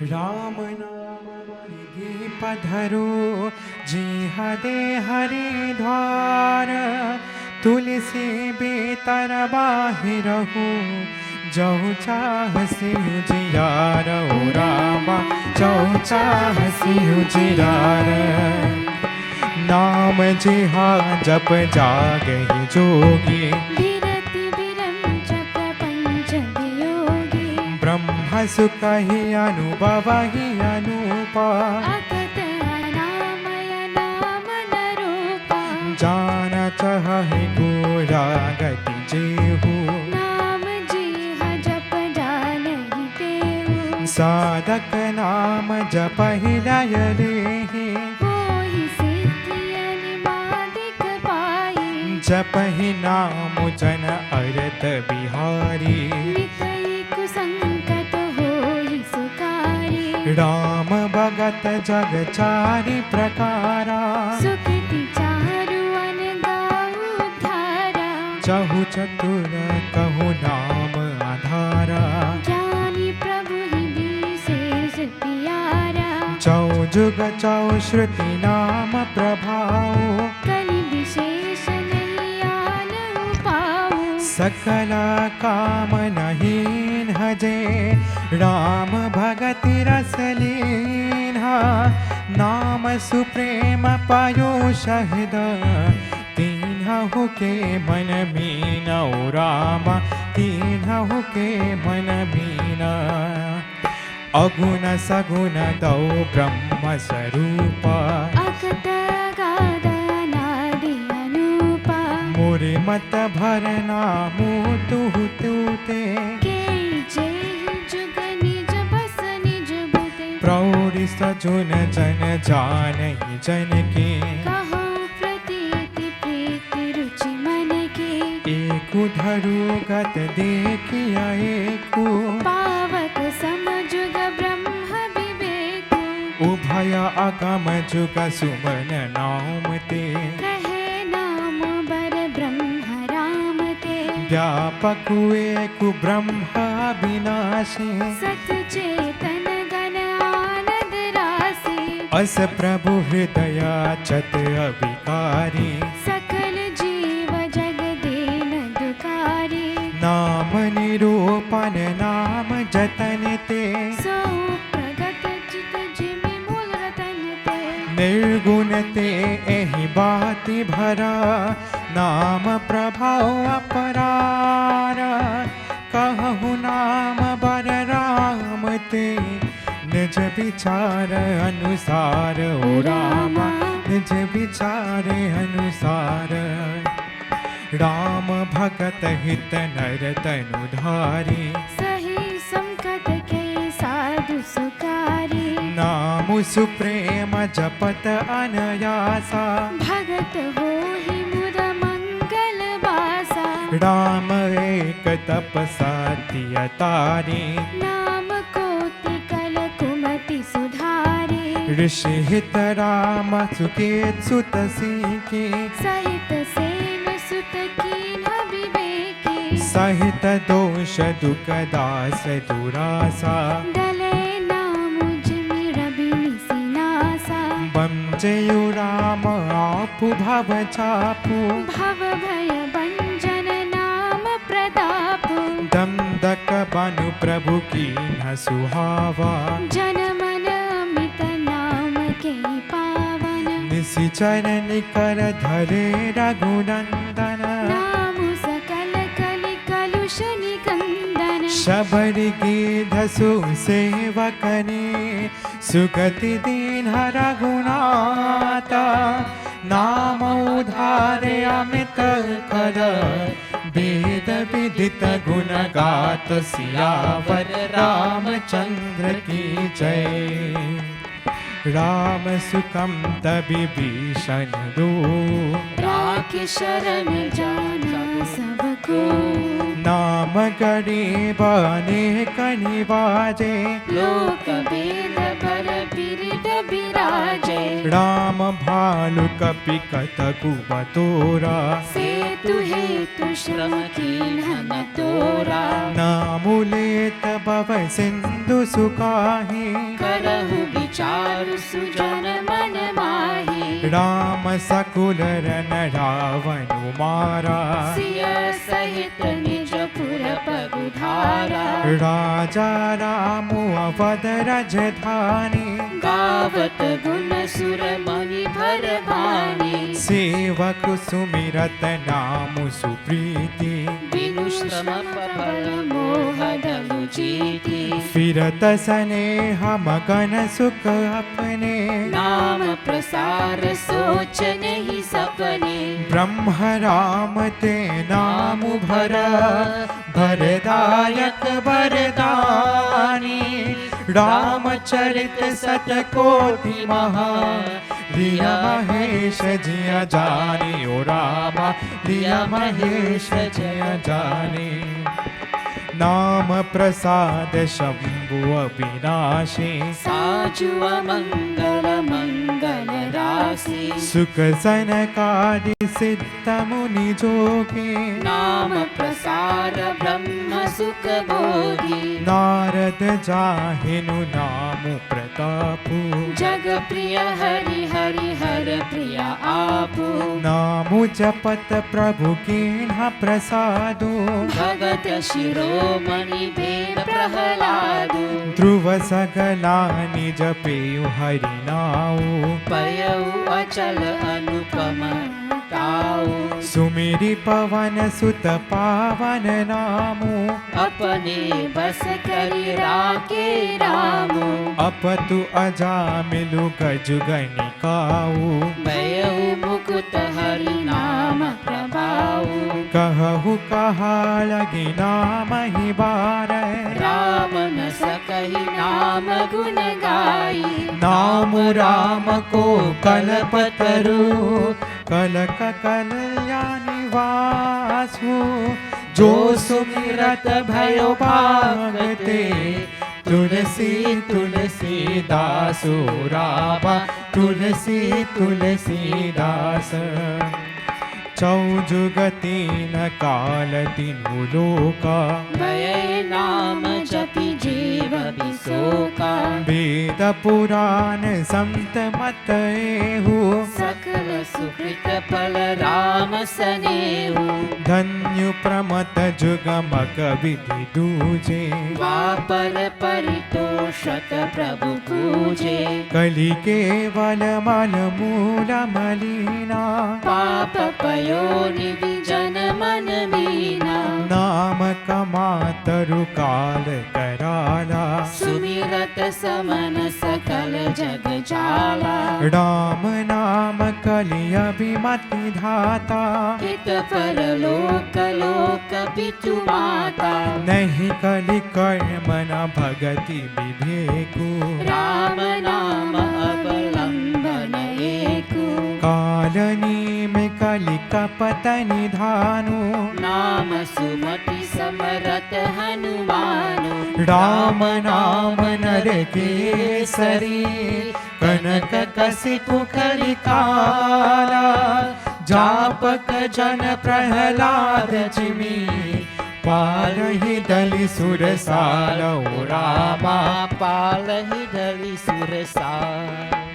राम नाम गे पधरो जी हदे हरि द्वार तुलसी बेतर बाहिरहु जौ चाहसी उजियार ओ रामा जौ चाहसी उजियार नाम जिहा जप जागहि जोगी विरति विरंच प्रपंच वियोगी ब्रह्म सुखहि अनुभवहि अनुपा अकत अनामय नाम न रूपा जान चहि गोरा गति जेहु नाम जीह जप जानहि देहु साधक नाम जपहि लय लेहि होहि सिद्धि अनिमादिक पाई जपहि नाम जन अरत बिहारी मितई कुसंकट होहि सुकारी राम भगत जग चारि प्रकारा सुकृति चारु अन गाऊ धारा चहु चतुर कहु नाम आधारा ज्ञानी प्रभु ही विशेष प्यारा चौ जुग चौ श्रुति नाम प्रभाव कलि विशेष नहीं आन पाऊ सकल काम नहीं हजे राम भगति रस लीन्हा नाम सुप्रेम पायो शहद तीन्हु के मन मीना ओ रामा तीन्हु के मन मीना अगुण सगुण दौ ब्रह्म स्वरूप अकत अगाध अनादि अनूपा मोरे मत भरना मुतु तूते के जेहि जुग निज बस निज बुते प्रौढ़ि सजुन जन जानहि जन के कहो प्रतीति प्रीति रुचि मन के एकु धरु गत देखिया एकु पावक समजुग ब्रह्म विवेक उभय अगम जुग सुमन नाम ते कहे नाम बर ब्रह्म राम ते व्यापक एकु ब्रह्म विनाशी सत चेतन गण आनंद राशि अस प्रभु हृदय चत अभिकारी सकल जीव जग दीन दुखारी नाम निरूपण नाम जतन ते सो प्रगट चित जिमि मूल रतन ते निर्गुण ते एहि बाति भरा नाम प्रभाव अपरार कहु नाम बर राम ते निज विचार अनुसार ओ रामा निज विचार अनुसार राम भगत हित नर तनु धारी सही संकट के साधु सुकारी नाम सुप्रेम जपत अनयासा भगत हो ही मुद मंगल बासा राम एक तपसातिय तारी नाम कोटि कल कुमति सुधारी ऋषि हित राम सुकेत सुत सीकी सहित सेन सुत कीन्ह विवेकी सहित दोष दुख दास दुरासा डले नाम जिमि रवि निसिनासा बंजयु राम आपु भव चापु भव भय भंजन नाम प्रताप दंदक बनु प्रभु की न सुहावा जन मन अमित नाम के पावन निशिचर निकर धरे रघुनंदन नाम सकल कलि कलुष निकंदन शबरी गीधसु सेवकने सुगति दीन रघुनाथा नाम उधारे अमित कर वेद विदित गुण गात सियावर रामचंद्र की जय राम सुकम तबि भीषण रूप राखि शरण जाना सबको नाम गरीब अनेक निवाजे लोक वेद भर बिरड बिराजे राम भालु कपि कतकु बतोरा सेतु हेतु श्रम कीन्ह न तोरा नामुलेत भव सिंधु सुकाहि करहु विचार सुजन मन माहि राम सकुल रन रावणु मारा सिय सहित निज पुर पगुधारा राजा राम अवध राजधानी गावत गुण सुर मणि भर भानी सेवक सुमिरत नाम सुप्रीति विनुश्रम फल मोह धनु जीति फिरत स्नेह मगन सुख अपने नाम प्रसार सोच नहीं सपने ब्रह्म राम ते नाम भर भरदायक वरदानी रामचरित सतकोटि महा रिया महेश जिया जानी ओ रामा रिया महेश जिया जानी नाम प्रसाद शंभु अविनाशी साजु मंगल मंगल राशि सुख सनकादि सिद्ध मुनि जोगी नाम प्रसार ब्रह्म सुख बोधि नारद जाहिनु नाम प्रतापु जग प्रिय हरि हरि हर प्रिय आपु नामु जपत प्रभु कीन्ह प्रसादु भगत शिरोमणि भेद प्रहलादु ध्रुव सगला निज पेयु हरि नाउ पयउ अचल अनुपम ताऊ सुमिरि पवन सुत पावन नामु अपने बस करि राखे रामु अपतु अजामिलु गजुगनिकाऊ भयउ मुकुत हरि नाम प्रभाऊ कहु कहा लगी नाम ही बार राम न सकहि नाम गुण गाई नाम राम को कलपतरु कलक कल्याणी वासु जो सुमिरत भयो भागते तुलसी तुलसी दासु रामा तुलसी तुलसी दास चौजुगति न काल तिनु लोका भय नाम जपि जीव विशोका वेद पुराण संत मत एहु सकल सुकृत फल राम सनेहु धन्यु प्रमत जुगमक विधि दूजे वापर परितोषत प्रभु पूजे कलि केवल मल मूल मलिना पाप पयोनिधि जन मन मीना नाम कमातरु काल कराला सुमिरत समन सकल जग जाला राम नाम कलि अभिमति धाता हित पर लोक लोक पितु माता नहीं कलि कर्म न भगति विवेकु राम नाम अवलंबन एकु कालनी में कलि कपत निधानु नाम सुमति समरत हनुमानु राम नाम नर केसरी कनक कसिपु कलि काला जापक जन प्रहलाद जिमि पालहि दलि सुरसालो रामा पालहि दलि सुरसाल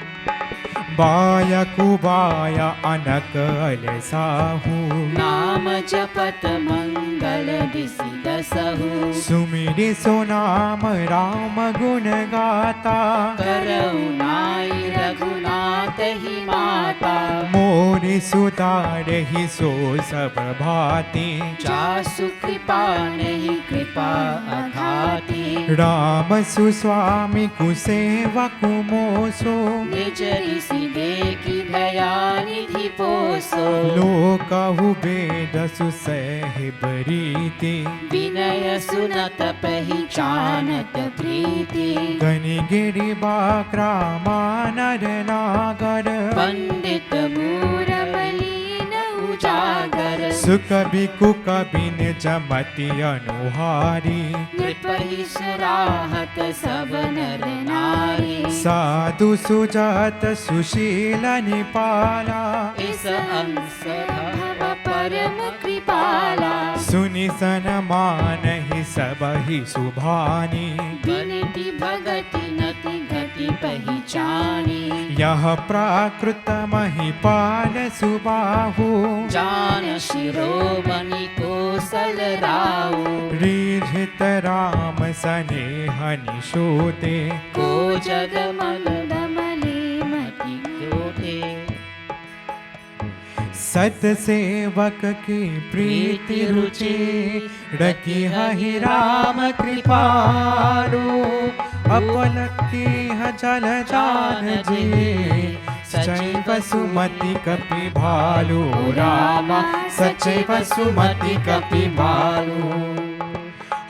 बाय कुबाय अनक अलसाहु नाम जपत मंगल दिसि दसहु सुमिरि सुनाम राम गुण गाता करऊ नाई रघुनाथ ही माता मोरि सुतारहि सो सब भाति जासु कृपा नहीं कृपा अघाती राम सुस्वामी कुसेवकु मोसो निज ऋषि देखि दया निधि पोसो लोकहु वेद सुसहिब रीति विनय सुनत पहचानत प्रीति गनि गिरि बाक्रामानर नागर पंडित मूर बलीन उजागर सुख बिकु कबिन जमति अनुहारी नृपहि सुराहत सब नर नारी साधु सुजात सुशील निपाला इस अंश भव पर परम कृपाला सुनि सनमानहि सबहि सुभानी विनती भगति नति घटी पहचानी यह प्राकृत महिपाल सुबाहु जान शिरोमणि कौशल राउ रीझित राम सनेह निशोते को जग मंदमले मति क्योते सत सेवक की प्रीति रुचि रखी हहि राम कृपालु अपलखी जल जान जी सचैव सुमति कपि भालु रामा सचैव सुमति कपि भालु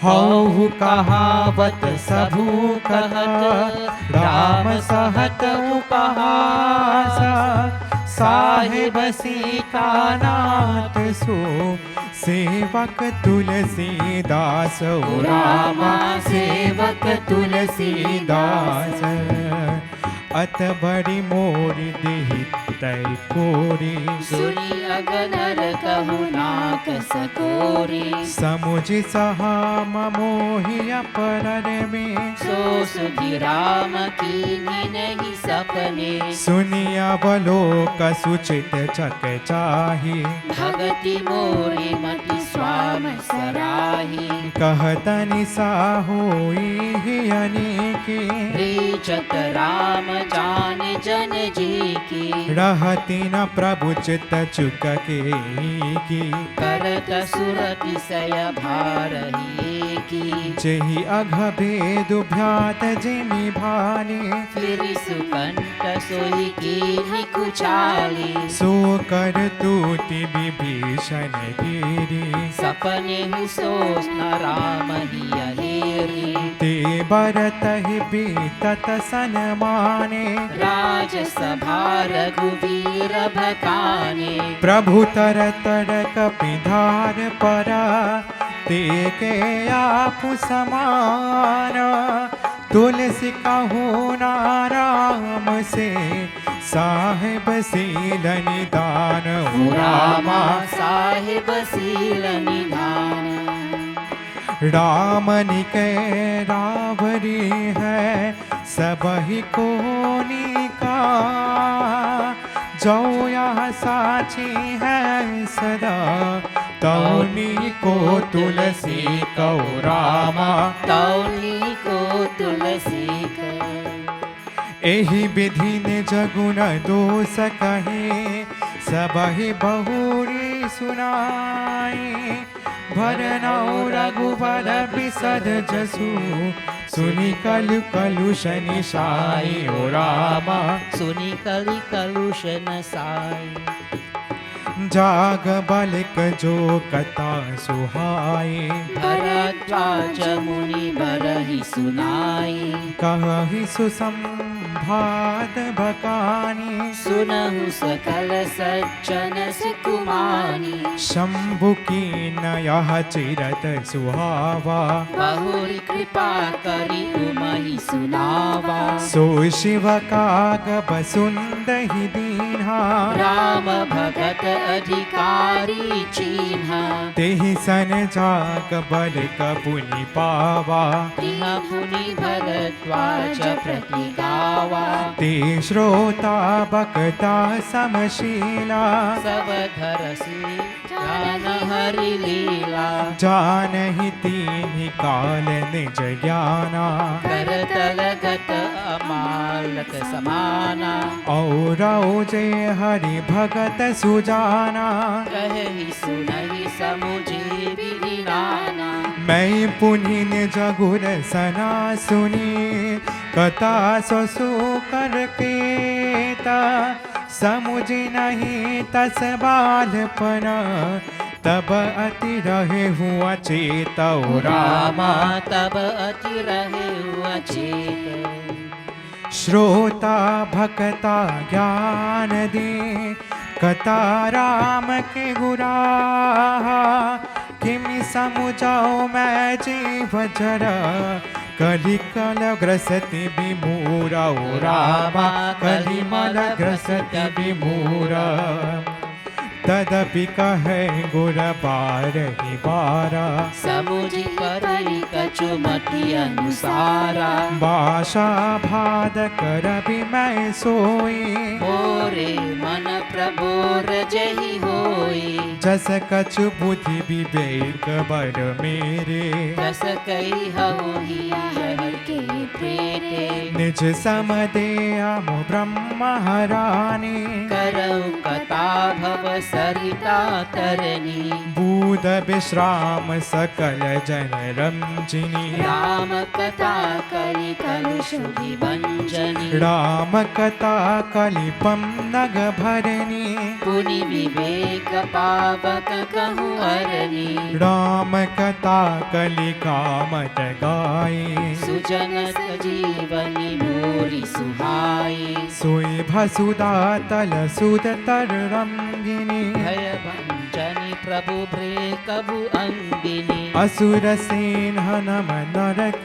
हौ कहावत सबू कहत राम सहत उपहास साहेब सीता नाथ सो सेवक तुलसीदास रामा सेवक तुलसीदास अत बड़ी मोरी देहि तय कोरी सुनी अगनर कहु नाक सकोरी समुझ सहा मोहि अपरर में सो सुधि राम की नहीं सपने सुनि अवलोक सुचित चक चाही भगति मोरे मति स्वाम सराही कहतनि साहोई अनेके रीचत राम जान जन जी की रहती न प्रभु चित चुक के की करत सुरति सय भारही की जेहि अघ भेद भ्यात जिमि भाने फिर सुकंठ सोई की कुचाली सो कर तूति विभीषण गिरी सपने हु सोच न राम ही अहेरी ते बरत ही बीतत सनमाने राज सभा रघुवीर भकाने प्रभु तर तर कपिधार परा ते के आपु समान तुलसी कहु ना राम से साहेब सील निदान रामा साहिब सील निधान राम निके रावरी है सबहि को निका जो यह साची है सदा तौनी को तुलसी कौ रामा तौनी को तुलसी कर एहि विधि ने जगुन दोष कहे सबहि बहुरी सुनाई भरनौ रघुबर बिसद जसु सुनि कलु कलुष निशाई ओ रामा सुनि कलि कलुषन साई जाग बालिक जो कथा सुहाई भरद्वाज मुनि बरहि सुनाई कहि सुसंभात बकानी सुनहु सकल सज्जन सुकुमानी शंभु की नयः चिरत सुहावा बहुरी कृपा करी उमहि सुनावा सो शिव काग बसुंदहि दीन्हा राम भगत अधिकारी चिन्हा तेहि सन जाग बल कपुनि पावा तिह मुनि भरद्वाज प्रति गावा ते श्रोता बकता समशीला सब धरसी जान हरि लीला जानहि तीनि काल निज ज्ञाना करतल गत अमालक समाना और जय हरि भगत सुजाना कहि सुनहि समुझी विधि नाना मैं पुनि निज गुर सना सुनी कथा ससु करके समुझ नहीं तस बालपन तब अति रहे हुआ चेत रामा तब अति रहे हुआ चेत श्रोता भक्ता ज्ञान दे कथा राम के गुरा किमि समुझाओ मैं जीव जरा कलि कल ग्रसति विमूरा ओ रामा कलि मल ग्रसति विमूरा तदपि कहे गुर बारहि बारा समुझि परि कछु मति अनुसारा भाषा भाद कर भी मैं सोई मोरे मन प्रभोर जहि होई जस कछु बुद्धि विवेक बर मेरे दस कई हऊ ही हरि के प्रेरे निज समदे अमु ब्रह्म हरानी करौ कथा भव सरिता तरनी बूद विश्राम सकल जन रंजिनी राम कथा करि कलुष विभंजनी राम कथा कलिपम नग भरनी पुनि विवेक पावक कहु हरनी राम कथा कलिका मत गाई सुजन जीवनी मोरी सुहाई सोई भसुदा तल सुद तर रंगिनी भय भंजनी प्रभु भ्रे कभु अंगिनी असुर सेन हनम नरक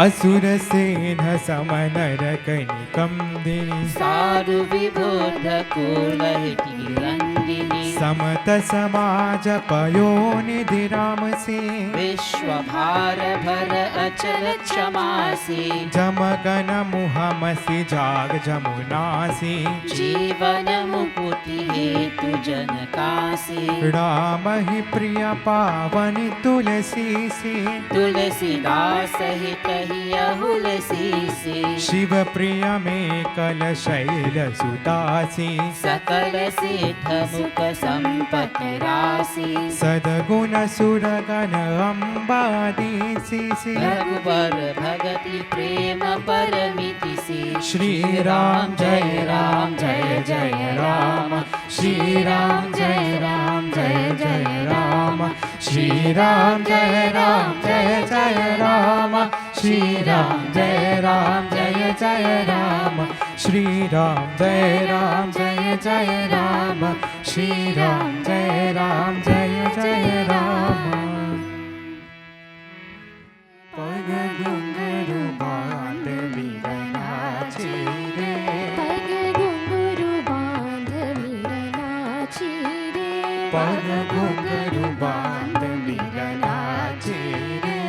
असुर सेन सम नरक निकंदिनी सारु विबोध कुलहिति रंदिनी समत समाज पयो निधि राम से विश्व भार भर अचल क्षमासी जमगन मुहमसि जाग जमुनासी जीवन मुकुति हेतु जनकासी राम ही प्रिय पावन तुलसी से तुलसीदास हित हुलसी शिव प्रिय में कल शैल सुदासी सकल सिद्ध मुख संपत राशि सदगुण सुरगण अम्बादीसी रघुबर भगति प्रेम परमिति से श्री राम जय राम जय जय राम श्री राम जय राम जय जय राम श्री राम जय राम जय जय राम श्री राम जय राम जय जय राम श्री राम जय राम जय जय राम श्री राम जय राम जय जय राम पग घुंघरू बांध वीरनाची रे पग घुंघरू बांध वीरनाची रे पग घुंघरू बांध वीरनाची रे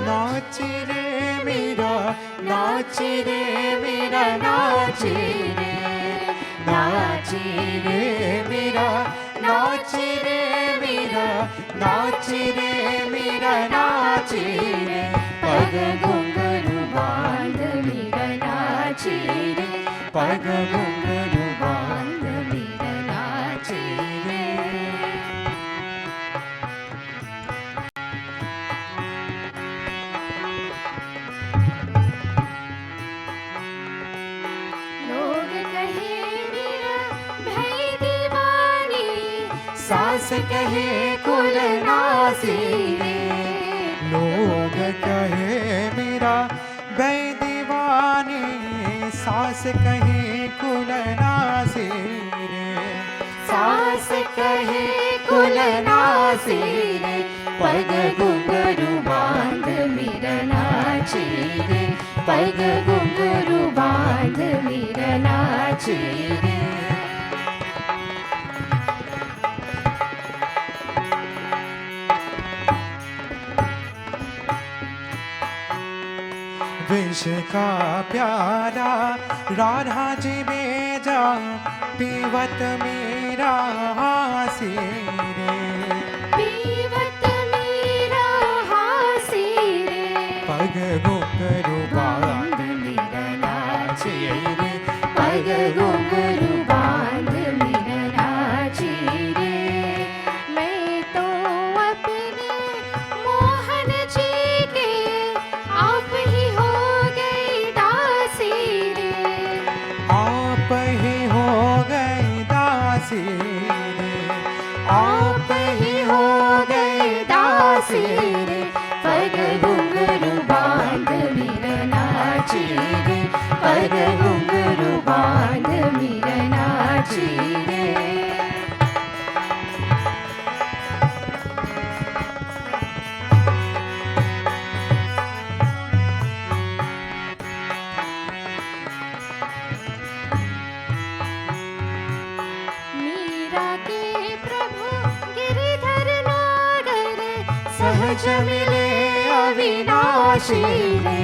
नाची रे मेरा नाची रे मेरा नाची रे नाची रे मेरा नाची रे मेरा नाची रे मेरा नाची रे पग घुंघरू बांध मेरा नाची रे पग घुंघरू बांध मेरा नाची रे लोग कहे मेरा भई दीवानी सास कहे कुल नासी रे लोग कहे मेरा बै दीवानी सास कहे कुल नासी रे सास कहे कुल नासी रे पग घुंघरू बांध मेरा नाची रे पग घुंघरू बांध मेरा नाची रे विष का प्यारा राधा जी बेजा पीवत मेरा हासी रे पीवत मेरा हासी रे पग घुंघरू बांध मेरा नाची रे पग घुंघरू बांध मेरा नाची रे मैं तो अपने मोहन जी के आप ही हो गई दासी रे आप ही हो गए दासी रे आप ही हो गए दासी रे पग घुंघरू बांध मेरा नाची रे पग घुंघरू बांध मेरा नाची रे सहज मिले अविनाशी रे,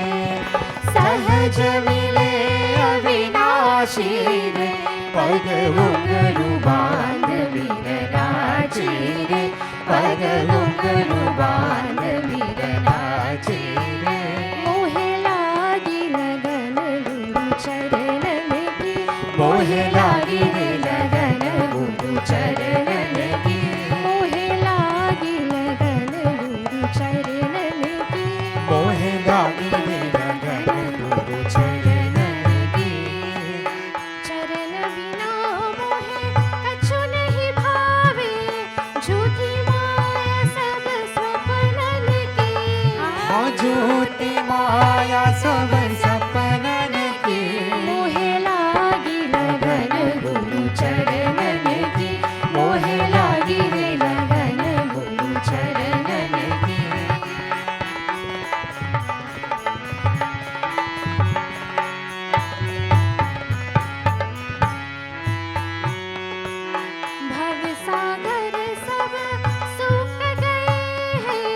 सहज मिले अविनाशी रे, पग घुंघरू बांध वीरनाची रे, पग घुंघरू बांध वीरनाची रे। मोहे लागी लगन गुरु चरणन की, मोहे लागी रे लगन गुरु चरणन की, मोहे लागी लगन गुरु चरणन की, मोहे लागी रे लगन गुरु चरणन की। चरण बिना मोहे कछु नहीं भावे, झूठी माया सब स्वप्नन की। हाँ झूठी माया सब सपनन की, मोहे लागी लगन गुरु चरणन की, मोहे लागी रे लगन गुरु चरणन की। भव सागर सब सूख गए हैं,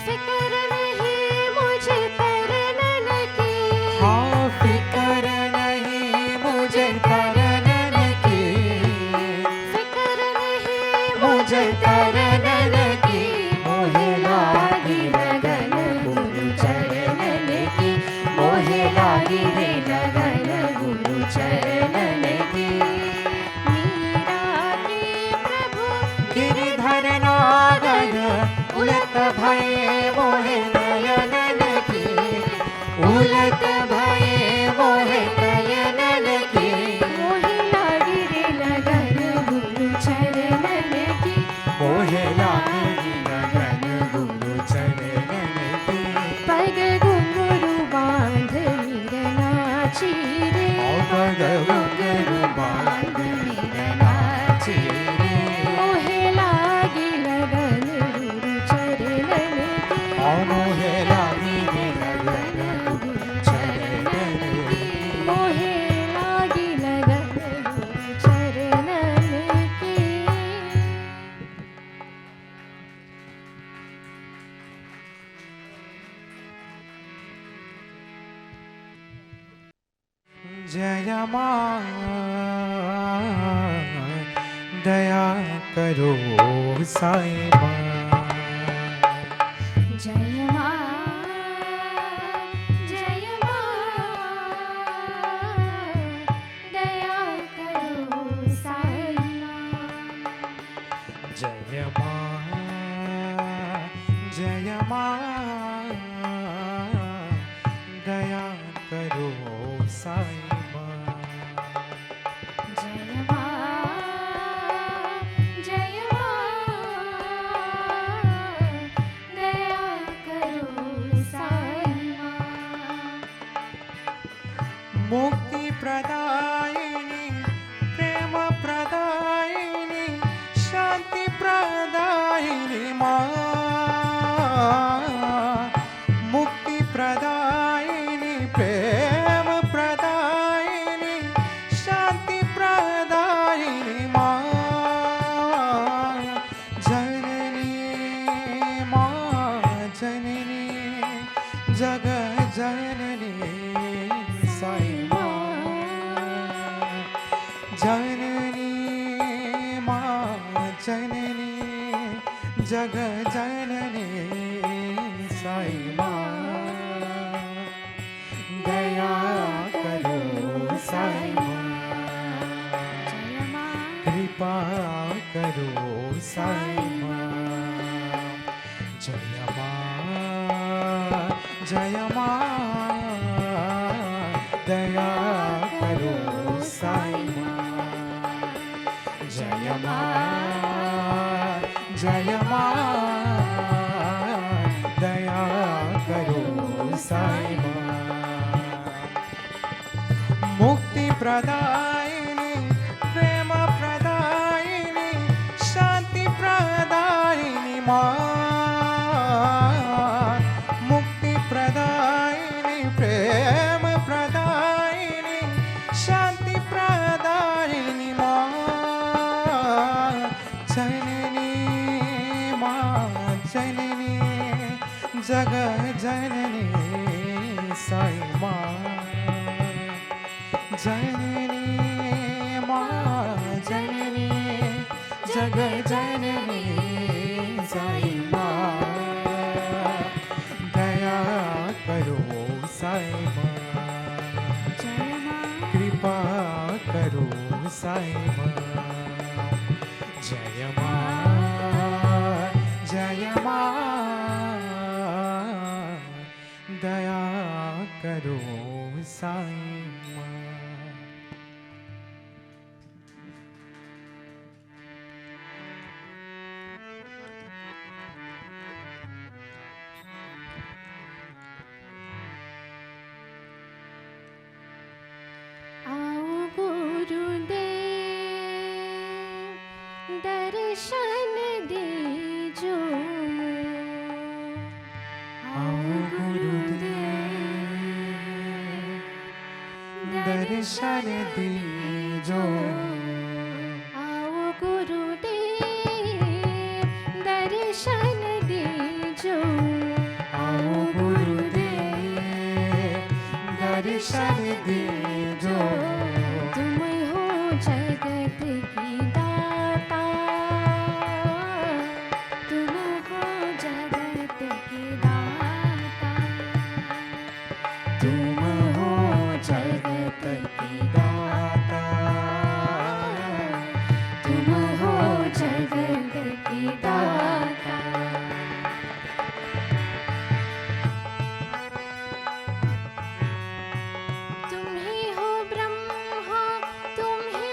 फिक्र नहीं मुझे तरनन की। हाँ फिकर नहीं मुझे तरनन की, फिक्र नहीं मुझे तरनन की। मोहे लागी लगन गुरु चरणन की, मोहे लागी रे लगन गुरु चरणन की। मीरा के प्रभु गिरिधर नागर उलट भये मोहे नयनन की, उलट भये मोहे नयनन की। मोहे लागी रे लगन गुरु चरणन की, मोहे लागी लगन गुरु चरणन की। पग घुंघरू बांध वीरनाची रे, पग घुंघरू बांध वीरनाची रे। मोहे लागी लगन गुरु चरणन की, मोहे लागी रे लगन गुरु चरणन की। मोहे लागी लगन गुरु चरणन की। जय माँ दया करो साईं माँ। जय माँ, जय माँ, दया करो साईं माँ। जय माँ जय माँ दया करो साईं माँ। जय माँ, जय माँ, दया करो साईं माँ। मुक्ति प्रदायिनी प्रेम प्रदायिनी शांति प्रदायिनी माँ। मुक्ति प्रदायिनी प्रेम प्रदायिनी शांति प्रदायिनी माँ। जननी माँ जननी जग जननी साईं माँ। जननी माँ जननी जग जननी साईं माँ। दया करो साईं माँ। जय माँ, कृपा करो साईं माँ। जय माँ जय माँ दया करो साईं माँ। जय माँ जय माँ दया करो साईं माँ। मुक्ति प्रदायिनी प्रेम प्रदायिनी शांति प्रदायिनी माँ। मुक्ति प्रदायिनी प्रेम प्रदायिनी शांति प्रदायिनी माँ। जननी माँ जननी जगत जननी साई माँ, जननी माँ जननी जगत जननी साई माँ, दया करो साई माँ, जय माँ कृपा करो साई माँ, जय माँ जय माँ, दया करो साई माँ। आओ गुरुदेव दर्शन दीजो, आओ गुरुदेव दर्शन दीजो, आओ गुरुदेव दर्शन दीजो, आओ गुरुदेव दर्शन दीजो, तुम हो जगत की दाता, तुम हो जगत की दाता, तुम हो जगत की दाता, तुम हो जगत की दाता। तुम ही हो ब्रह्मा, तुम ही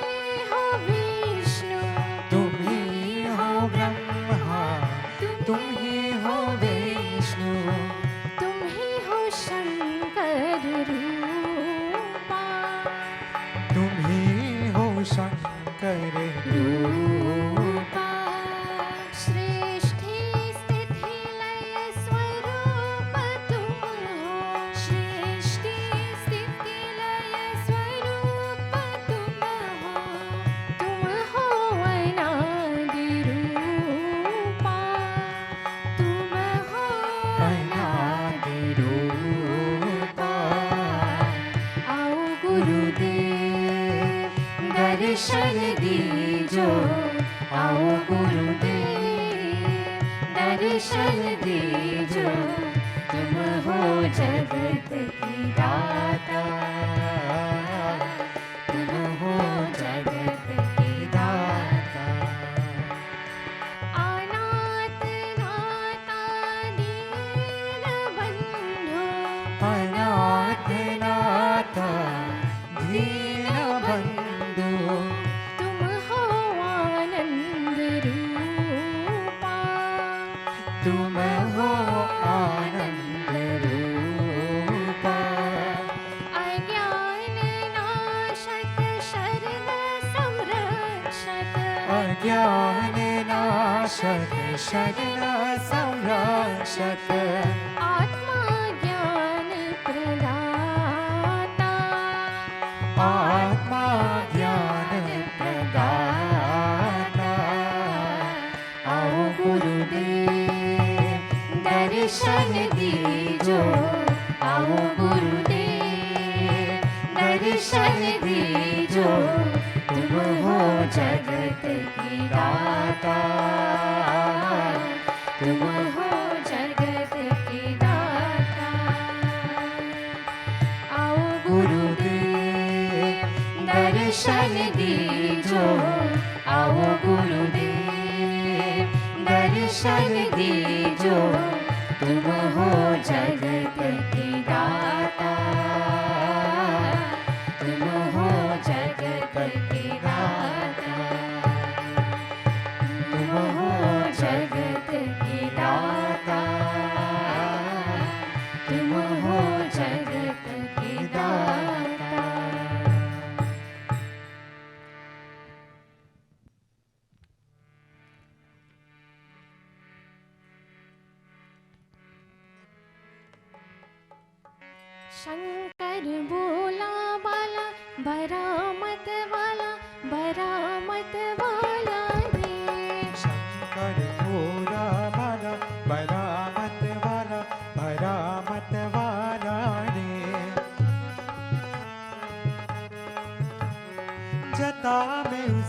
हो विष्णु, तुम ही हो ब्रह्मा, तुम ही हो विष्णु, तुम ही हो शंकर रूपा, तुम ही हो शंकर रूपा। सृष्टि स्थिति लय स्वरूप तुम हो, सृष्टि स्थिति लय स्वरूप तुम हो अनादि रूपा, तुम हो अनादि रूपा। आओ गुरुदेव दर्शन दीजो, आओ गुरुदेव दर्शन दीजो, तुम हो जगत की दाता, तुम हो जगत की दाता। अनाथ नाथा दीन बंधो, अनाथ नाथा दीन बंधु, तुम हो आनंद रूपा, तुम हो आनंद रूपा। अज्ञान नाशक शरण संरक्षक, अज्ञान नाशक शरण संरक्षक, आत्मा ज्ञान प्रदाता, आत्मा ज्ञान प्रदाता। आओ गुरुदेव दर्शन दीजो, आओ गुरुदेव दर्शन दीजो, तुम हो जगत की दाता, तुम हो जगत की दाता। आओ गुरुदेव दर्शन दीजो, आओ गुरुदेव दर्शन दीजो, तुम हो जगत की दाता, तुम हो जगत की दाता, तुम हो जगत की दाता, तुम हो जगत की दाता। शंकर बोला बाला बरामत वाला, बरामत वाला रे। शंकर भोला बाला बरामत वाला,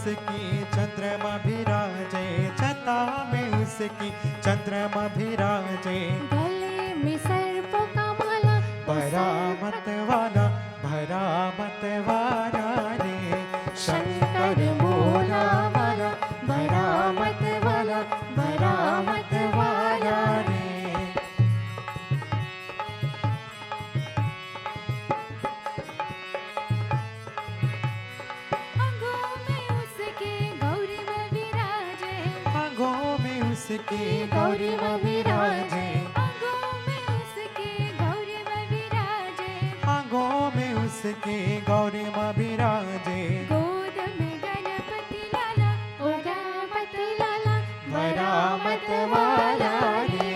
उसकी चंद्रमा विराजे, छता में उसकी चंद्रमा विराजे। गले में सर्पों का माला, भरा मत वाला, भरा मत वाला रे, शंकर भोला वाला, भरा मत वाला, भरा मत वाला रे। अंगों में उसके गौरी में विराजे, आंखों में उसकी गौरी में विराजे, अंगों में उसके गौरी में विराजे। आंखों में उसकी गौरी में विराजे। गोद में गणपति लाला, ओ गणपति लाला, भरा मत वाला रे,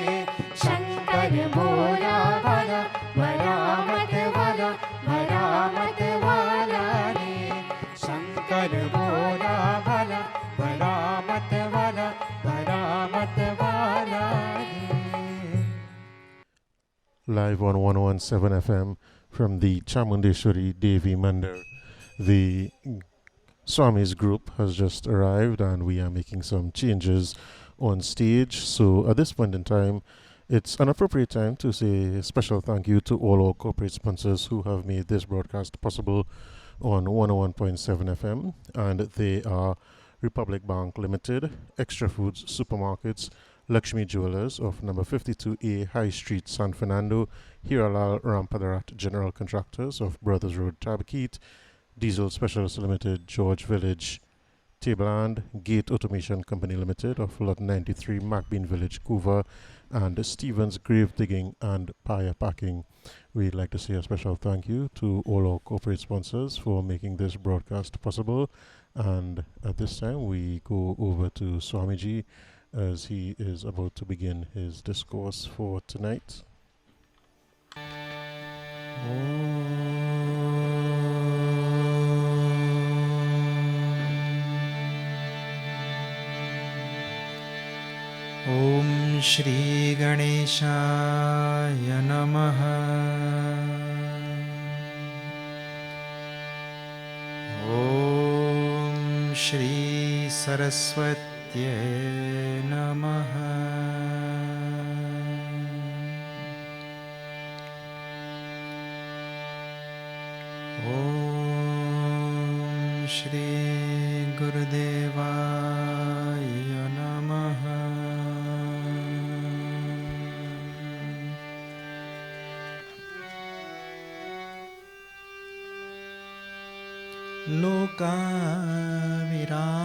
शंकर भोला वाला, भरा मत वाला, भरा मत वाला रे, शंकर भोला वाला, भरा मत वाला, भरा मत वाला रे। Live on 101.7 FM from the Chamundeshwari Devi Mandir. The Swami's group has just arrived and we are making some changes on stage. So at this point in time, it's an appropriate time to say a special thank you to all our corporate sponsors who have made this broadcast possible on 101.7 FM. And they are Republic Bank Limited, Extra Foods Supermarkets, Lakshmi Jewelers of number 52A High Street, San Fernando, Hiralal Rampadarat General Contractors of Brothers Road, Tabakeet, Diesel Specialists Limited, George Village, Tableland, Gate Automation Company Limited of Lot 93, Macbean Village, Couva, and Stevens Grave Digging and Paya Packing. We'd like to say a special thank you to all our corporate sponsors for making this broadcast possible. And at this time, we go over to Swamiji as he is about to begin his discourse for tonight. ॐ श्री गणेशाय नमः। ॐ श्री सरस्वत्यै नमः। ॐ श्री गुरुदेवाय नमः।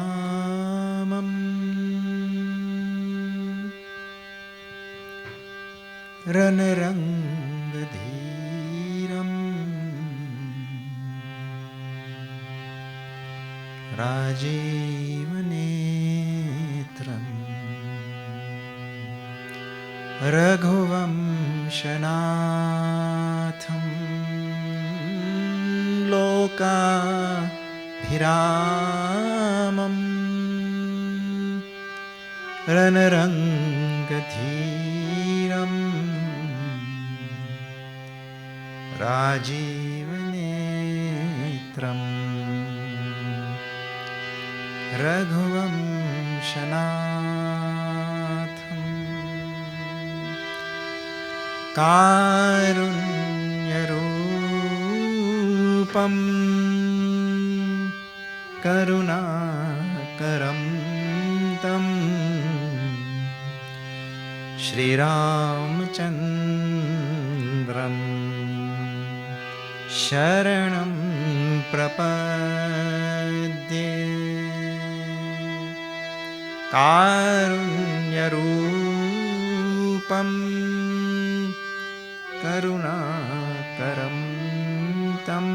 लोकाविरामम् रणरङ्गधीरम् राजीवनेत्रम् रघुवंशनाथं लोकाभिरामम् रणरङ्गधीरम् राजीवनेत्रम् रघुवंशनाथम् कारुण्यरूपं करुणाकरं तं श्रीरामचन्द्रं शरणं प्रपद्ये। कारुण्यरूपं करुणाकरं तं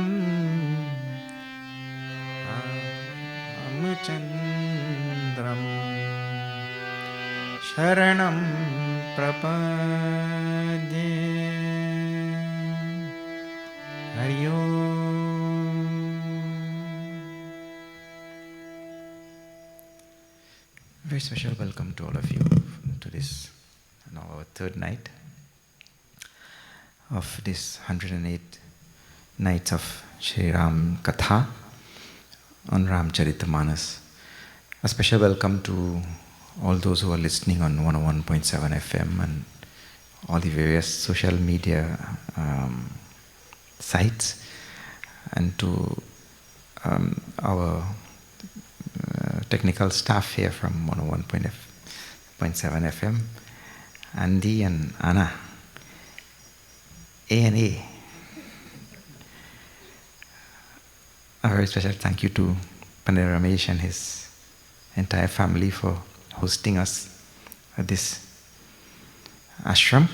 रामचन्द्रं शरणं प्रपद्ये। हरि ओम्। Very special welcome to all of you to this, now our third night of this 108 nights of Shri Ram Katha on Ramcharitamanas. A special welcome to all those who are listening on 101.7 FM and all the various social media sites, and to our technical staff here from 101.7 FM, Andy and Anna, A&A. A very special thank you to Pandit Ramesh and his entire family for hosting us at this ashram.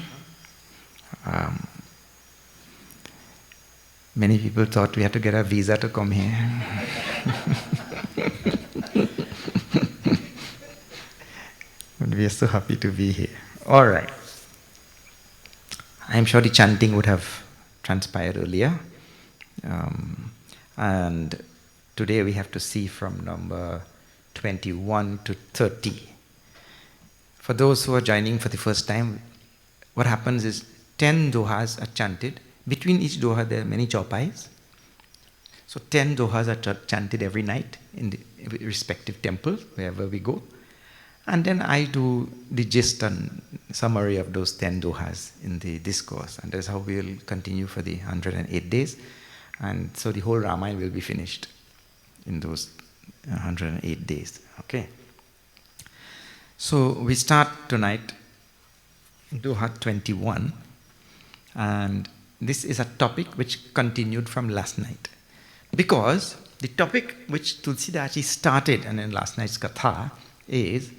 Many people thought we had to get a visa to come here. But we are so happy to be here. All right. I am sure the chanting would have transpired earlier. And today we have to see from number 21 to 30. For those who are joining for the first time, what happens is 10 dohas are chanted. Between each doha there are many chaupais. So 10 dohas are chanted every night in the respective temples, wherever we go. And then I do the gist and summary of those 10 dohas in the discourse. And that's how we will continue for the 108 days. And so the whole Ramayana will be finished in those 108 days. Okay. So we start tonight, Doha 21. And this is a topic which continued from last night. Because the topic which Tulsidas started and in last night's katha is,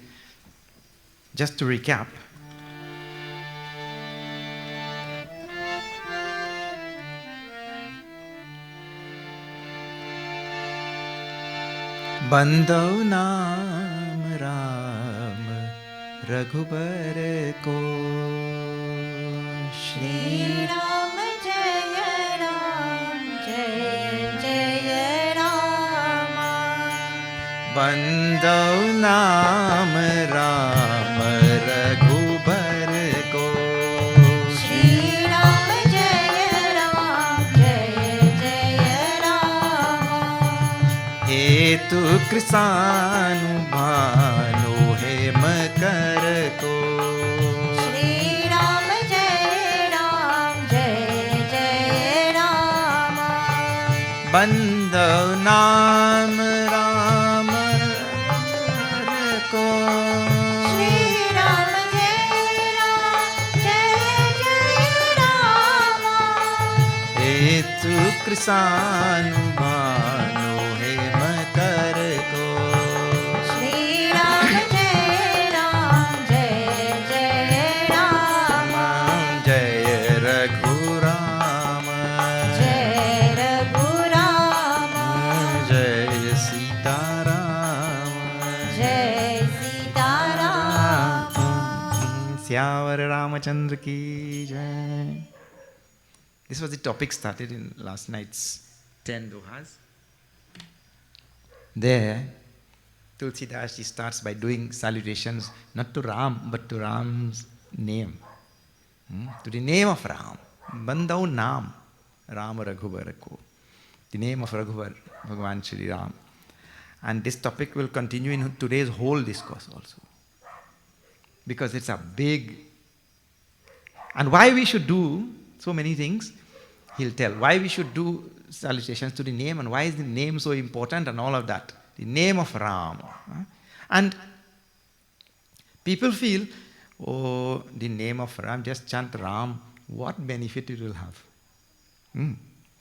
just to recap, बंदो नाम राम रघुबर को श्री राम जय जय राम बंदो नाम राम रघुबर को श्री राम जय राम हेतु कृसानु भानु हेम कर को श्री राम जय राम बंदो नाम राम को श्री राम जय राम हेतु कृसानु भानु हेम कर को श्री राम जय राम जय रघुराम जय रघुराम जय सीताराम जय सीताराम श्यावर रामचंद्र की जय. This was the topic started in last night's 10 dohas. There, Tulsidas starts by doing salutations not to Ram but to Ram's name. To the name of Ram. Bandau Nam, Ram Raghubar ko. The name of Raghubar, Bhagavan Shri Ram. And this topic will continue in today's whole discourse also. Because it's a big... And why we should do so many things, he'll tell. Why we should do salutations to the name and why is the name so important and all of that. The name of Ram. And people feel, oh, the name of Ram, just chant Ram, what benefit it will have?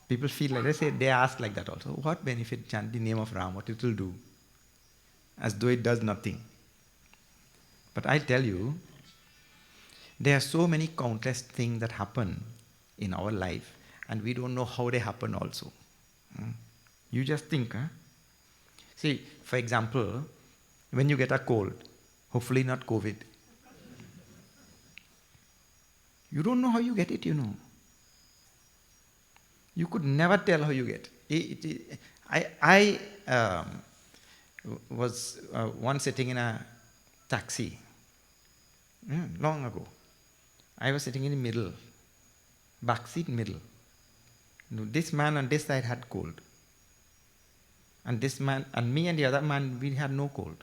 People feel like, they ask like that also. What benefit chant the name of Ram, what it will do? As though it does nothing. But I tell you, there are so many countless things that happen in our life and we don't know how they happen also. You just think, See, for example, when you get a cold, hopefully not COVID, you don't know how you get it, You could never tell how you get it. I was once sitting in a taxi, long ago. I was sitting in the middle, back seat middle. This man on this side had cold. And this man, and me and the other man, we had no cold.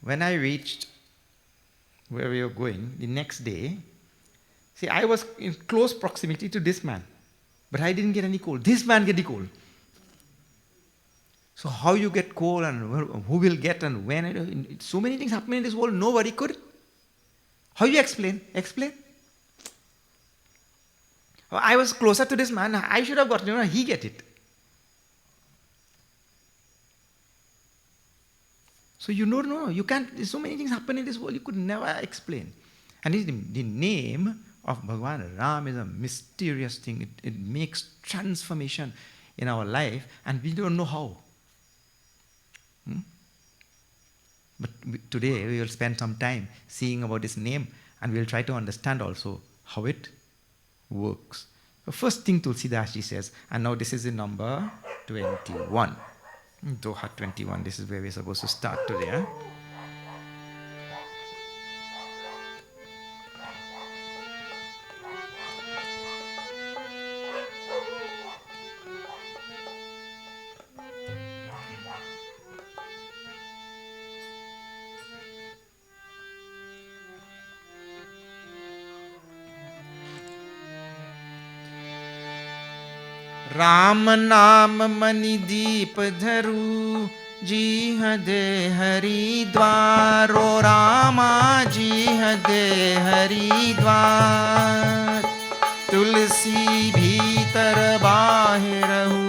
when I reached where we were going, the next day, see, I was in close proximity to this man, but I didn't get any cold. This man get the cold. So how you get cold and who will get and when, so many things happen in this world, nobody could. How you explain? Explain. I was closer to this man, I should have gotten it, he get it. So you don't know, you can't, so many things happen in this world, you could never explain. And the name of Bhagavan Ram is a mysterious thing. It makes transformation in our life and we don't know how. But today we will spend some time seeing about this name and we will try to understand also how it works. The first thing Tulsidas Ji says, and now this is in number 21. Doha 21, this is where we're supposed to start today. Huh? Ram नाम मणि दीप धरु जी दे हरिद्वार ओ रामा जी दे हरिद्वार तुलसी भीतर बाहिरहु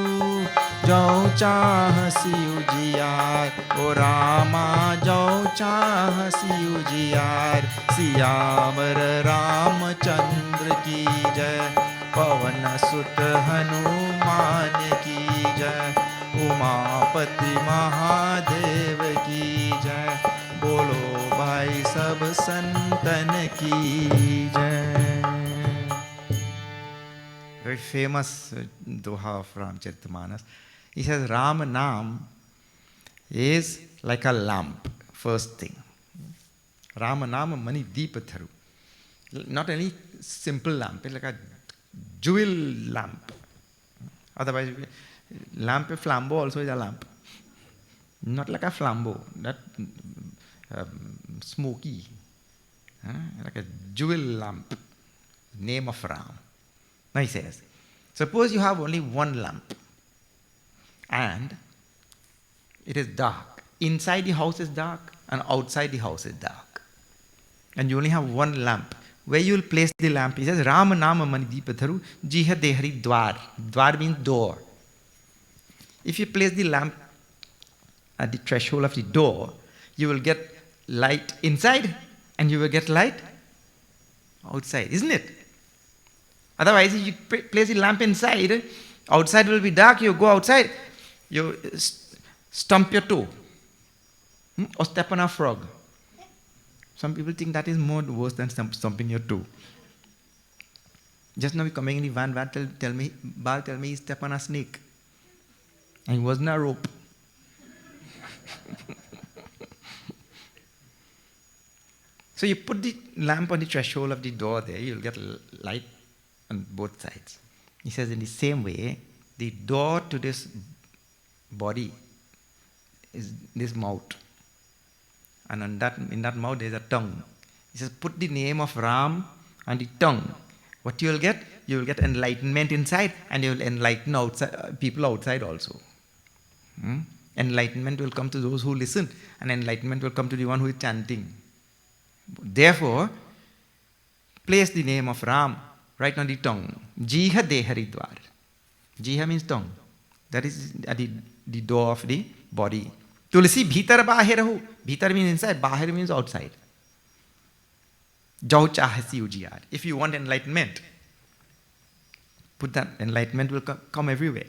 जो चाहसी उजियार ओ रामा जो चाहसी उजियार सियावर रामचंद्र की जय पवन सुत हनुमान की जय उमापति महादेव की जय बोलो भाई सब संतन की जय. Very famous doha of Ramcharitamanas. He says Ram Nam is like a lamp, first thing. Ram Nam Mani Deepa Tharu. Not any simple lamp, it's like a jewel lamp. Otherwise, lamp flambeau also is a lamp. Not like a flambeau, that smoky. Like a jewel lamp. Name of Ram. Now he says, suppose you have only one lamp and it is dark. Inside the house is dark and outside the house is dark. And you only have one lamp. Where you will place the lamp? He says, Ram Nama Mani Deepa Dharu Jiha Dehari Dwar. Dwar means door. If you place the lamp at the threshold of the door, you will get light inside and you will get light outside, isn't it? Otherwise, if you place the lamp inside, outside will be dark, you go outside, you stump your toe or step on a frog. Some people think that is more worse than stomping your toe. Just now we coming in the van, tell me he stepped on a snake. And it wasn't a rope. So you put the lamp on the threshold of the door there, you'll get light on both sides. He says in the same way, the door to this body is this mouth. And in that mouth there is a tongue. He says, put the name of Ram on the tongue. What you will get? You will get enlightenment inside and you will enlighten people outside also. Enlightenment will come to those who listen and enlightenment will come to the one who is chanting. Therefore, place the name of Ram right on the tongue. Jiha de Haridwar. Jiha means tongue. That is at the door of the body. Tulsi bhitar bahirahu. Bhitar means inside, bahir means outside. Jau chahasi ujiyar. If you want enlightenment, put that, enlightenment will come everywhere.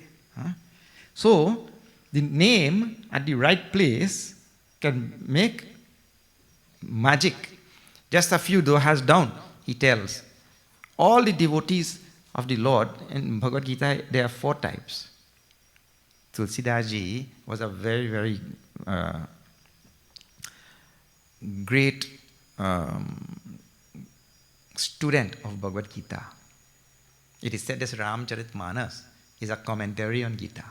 So, the name at the right place can make magic. Just a few dohas down, he tells. All the devotees of the Lord, in Bhagavad Gita, there are 4 types. Tulsidas Ji was a very, very great student of Bhagavad Gita. It is said this Ramcharitmanas is a commentary on Gita.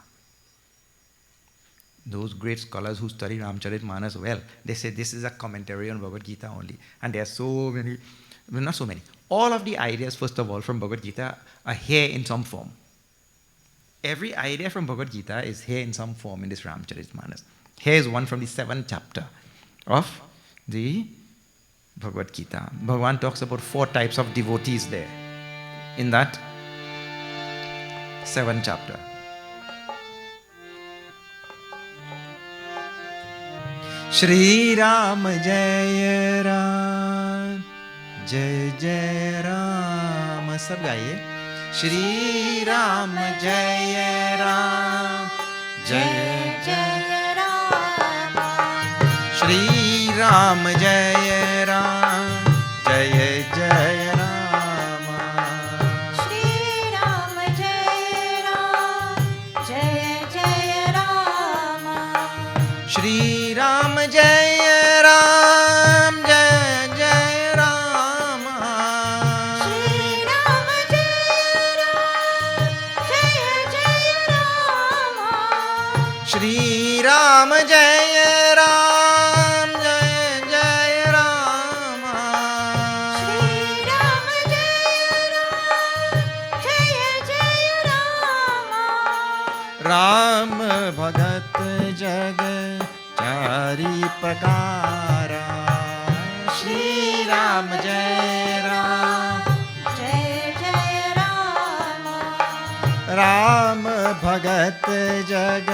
Those great scholars who study Ramcharitmanas well, they say this is a commentary on Bhagavad Gita only. And there are so many, well, not so many. All of the ideas, first of all, from Bhagavad Gita are here in some form. Every idea from Bhagavad Gita is here in some form in this Ramcharitmanas. Here is one from the 7th chapter of the Bhagavad Gita. Bhagavan talks about 4 types of devotees there in that 7th chapter. Shri Ram Jai Ram Jai Jai Ram. सब गाइए. Shri Ram Jai Ram Jai Jai Ram. Shri Ram Jai Ram Jai Jai Ram. Shri Ram Jai Ram Jai Jai Ram. Shri Ram Jai Ram Jai Jai Ram. Shri Ram Jai Ram Jai Jai Ram. Shri Ram Jai Ram Jai Jai Ram. Shri Ram Jai Ram Jai Jai Ram. Ram Bhagat Jag Chari Prakara. Shri Ram Jai Ram. Jai Jai Ram. Ram Bhagat Jag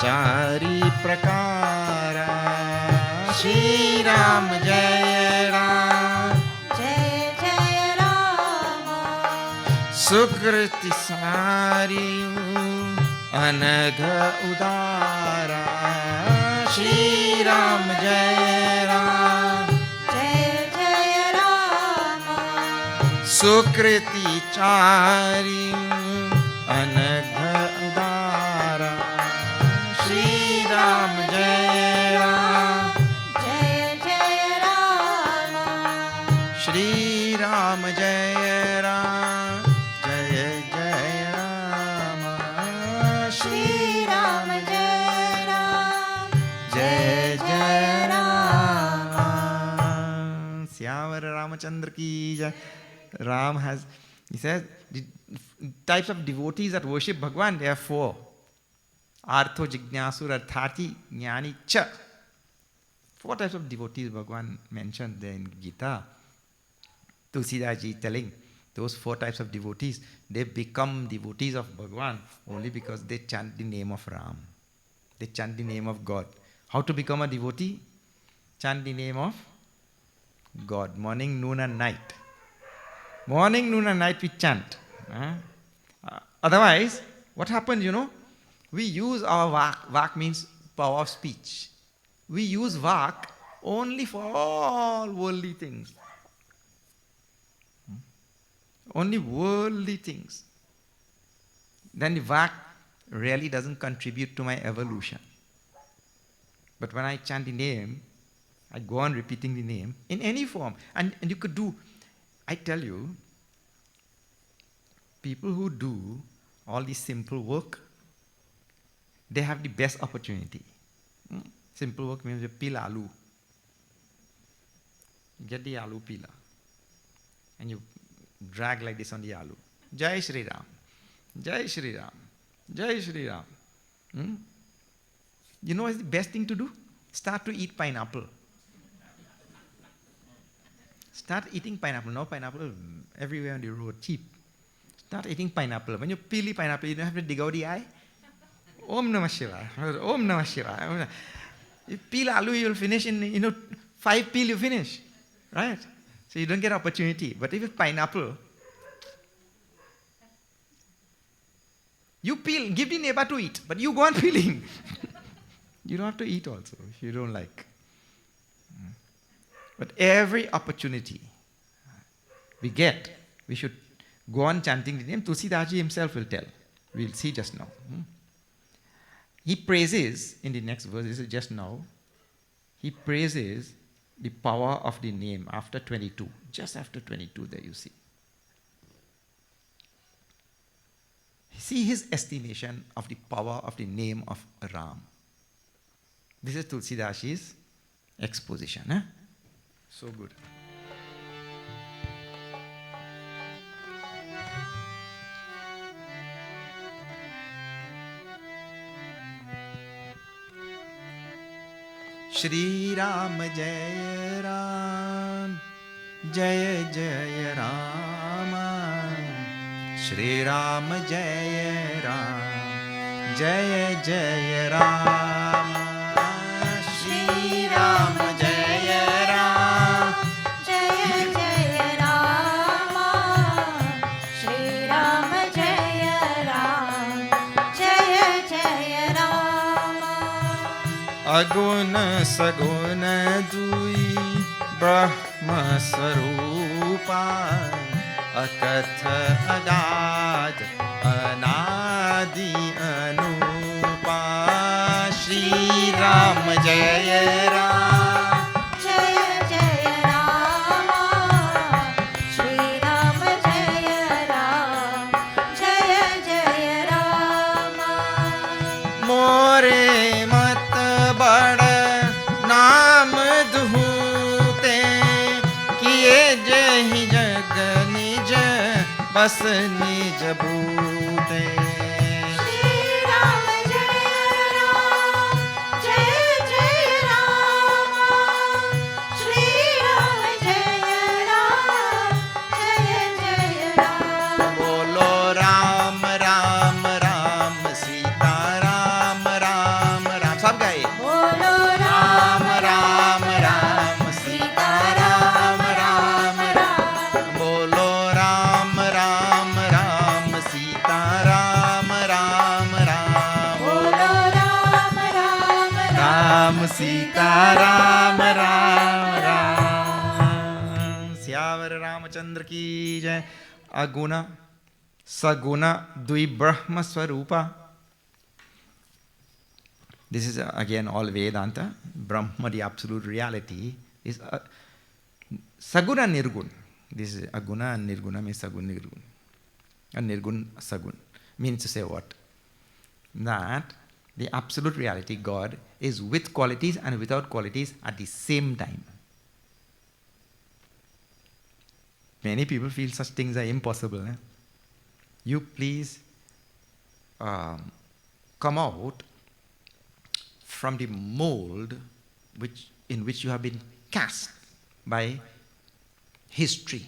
Chari Prakara. Shri Ram Jai Ram. Jai Jai Ram. Sukriti Sari Anagha Udara. Shri Ram Jai Ram. Jai Jai Ram. Sukriti Chari Anagha Udara. Shri Ram Jai Ram. Jai Jai Ram. Shri Ram Jai Ram. Jai Jai Ram. Shri Ram Jai Ram. Jai Jai Ram. Syamar Ramachandra ki jai. Ram has, he says, the types of devotees that worship Bhagwan, there are 4. Artho, Jignasur, Arthati, Jnani, Cha. 4 types of devotees Bhagwan mentioned there in Gita. Tulsidas ji telling those 4 types of devotees, they become devotees of Bhagwan only because they chant the name of Ram. They chant the name of God. How to become a devotee? Chant the name of God. Morning, noon and night. Morning, noon and night we chant. Otherwise, what happens, we use our vak. Vak means power of speech. We use vak only for all worldly things. Only worldly things. Then the vak really doesn't contribute to my evolution. But when I chant the name, I go on repeating the name in any form. And you could do, I tell you, people who do all this simple work, they have the best opportunity. Simple work means you peel aloo. You get the aloo peeler. And you drag like this on the aloo. Jai Shri Ram. Jai Shri Ram. Jai Shri Ram. You know what's the best thing to do? Start to eat pineapple. Start eating pineapple. Now pineapple everywhere on the road, cheap. Start eating pineapple. When you peel the pineapple, you don't have to dig out the eye. Om Namah Shivaya. Om Namah Shivaya. You peel aloo, you'll finish in 5 peel you finish. Right? So you don't get opportunity. But if it's pineapple, you peel, give the neighbor to eat, but you go on peeling. You don't have to eat also if you don't like. But every opportunity we get, we should go on chanting the name. Tulsidas ji himself will tell. We'll see just now. He praises, in the next verse, this is just now, he praises the power of the name after 22. Just after 22 there you see. See his estimation of the power of the name of Ram. This is Tulsidas's exposition. Huh? So good. Shri Ram Jai Ram, Jai Jai Rama. Shri Ram Jai Ram, Jai Jai Rama. Shri Ram Jai Ram, Jaya Jaya Rama, Shri Rama Jaya Ram, Jaya Jaya Rama. Agun Sagun Dui Brahma Swarupa, Akatha Agad Anadi Anupa. Shri Ram Jaya Ram, Jaya Jaya Rama, Shri Rama Jaya Ram, Jaya Jaya Rama. मोरे मत बड़ नाम धूते, किए जहि जग निज बस निज भूते. Shri Ram Jaya Ram, Jaya Jaya Rama, Shri Ram Jaya Ram, Jaya Jaya Rama. बोलो राम राम राम सीता राम राम राम. सब गए. Bolo Ram Ram Ram Ram Sita Ram Ram Ram. बोलो Ram Ram Ram Sita Ram Ram Ram. Bolo Ram Ram Ram Sita Ram Ram Ram. Siyavar Ramchandra की जय. अगुण सगुण द्विब्रह्म स्वरूपा. This is again all Vedanta. Brahma, the absolute reality, is Saguna Nirgun. This is Aguna and Nirguna means Sagun Nirgun. And Nirgun Sagun means to say what? That the absolute reality, God, is with qualities and without qualities at the same time. Many people feel such things are impossible. You please come out from the mold in which you have been cast by history.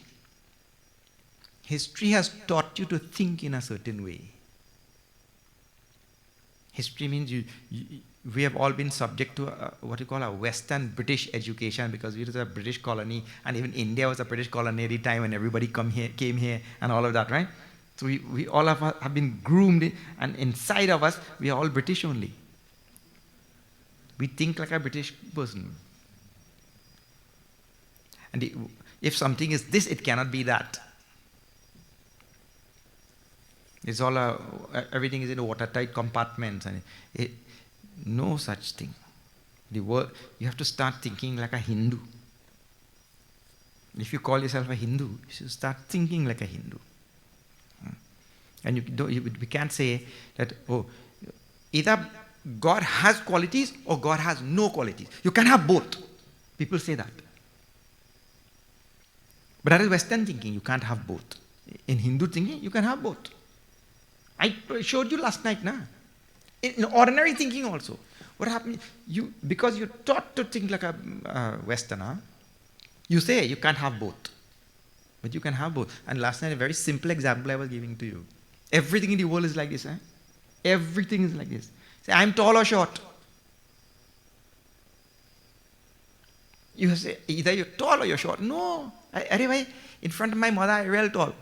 History has taught you to think in a certain way. History means we have all been subject to what you call a Western British education, because we were a British colony, and even India was a British colony at the time when everybody came here and all of that, right? So we all have been groomed, and inside of us, we are all British only. We think like a British person. And if something is this, it cannot be that. It's all everything is in watertight compartments, and no such thing. You have to start thinking like a Hindu. If you call yourself a Hindu, you should start thinking like a Hindu. And we can't say that, oh, either God has qualities or God has no qualities. You can have both. People say that. But that is Western thinking. You can't have both. In Hindu thinking, you can have both. I showed you last night, na? In ordinary thinking also. What happens? Because you're taught to think like a Westerner, you say you can't have both. But you can have both. And last night, a very simple example I was giving to you. Everything in the world is like this. Everything is like this. Say, I'm tall or short. You say, either you're tall or you're short. No. Anyway, in front of my mother, I'm real tall.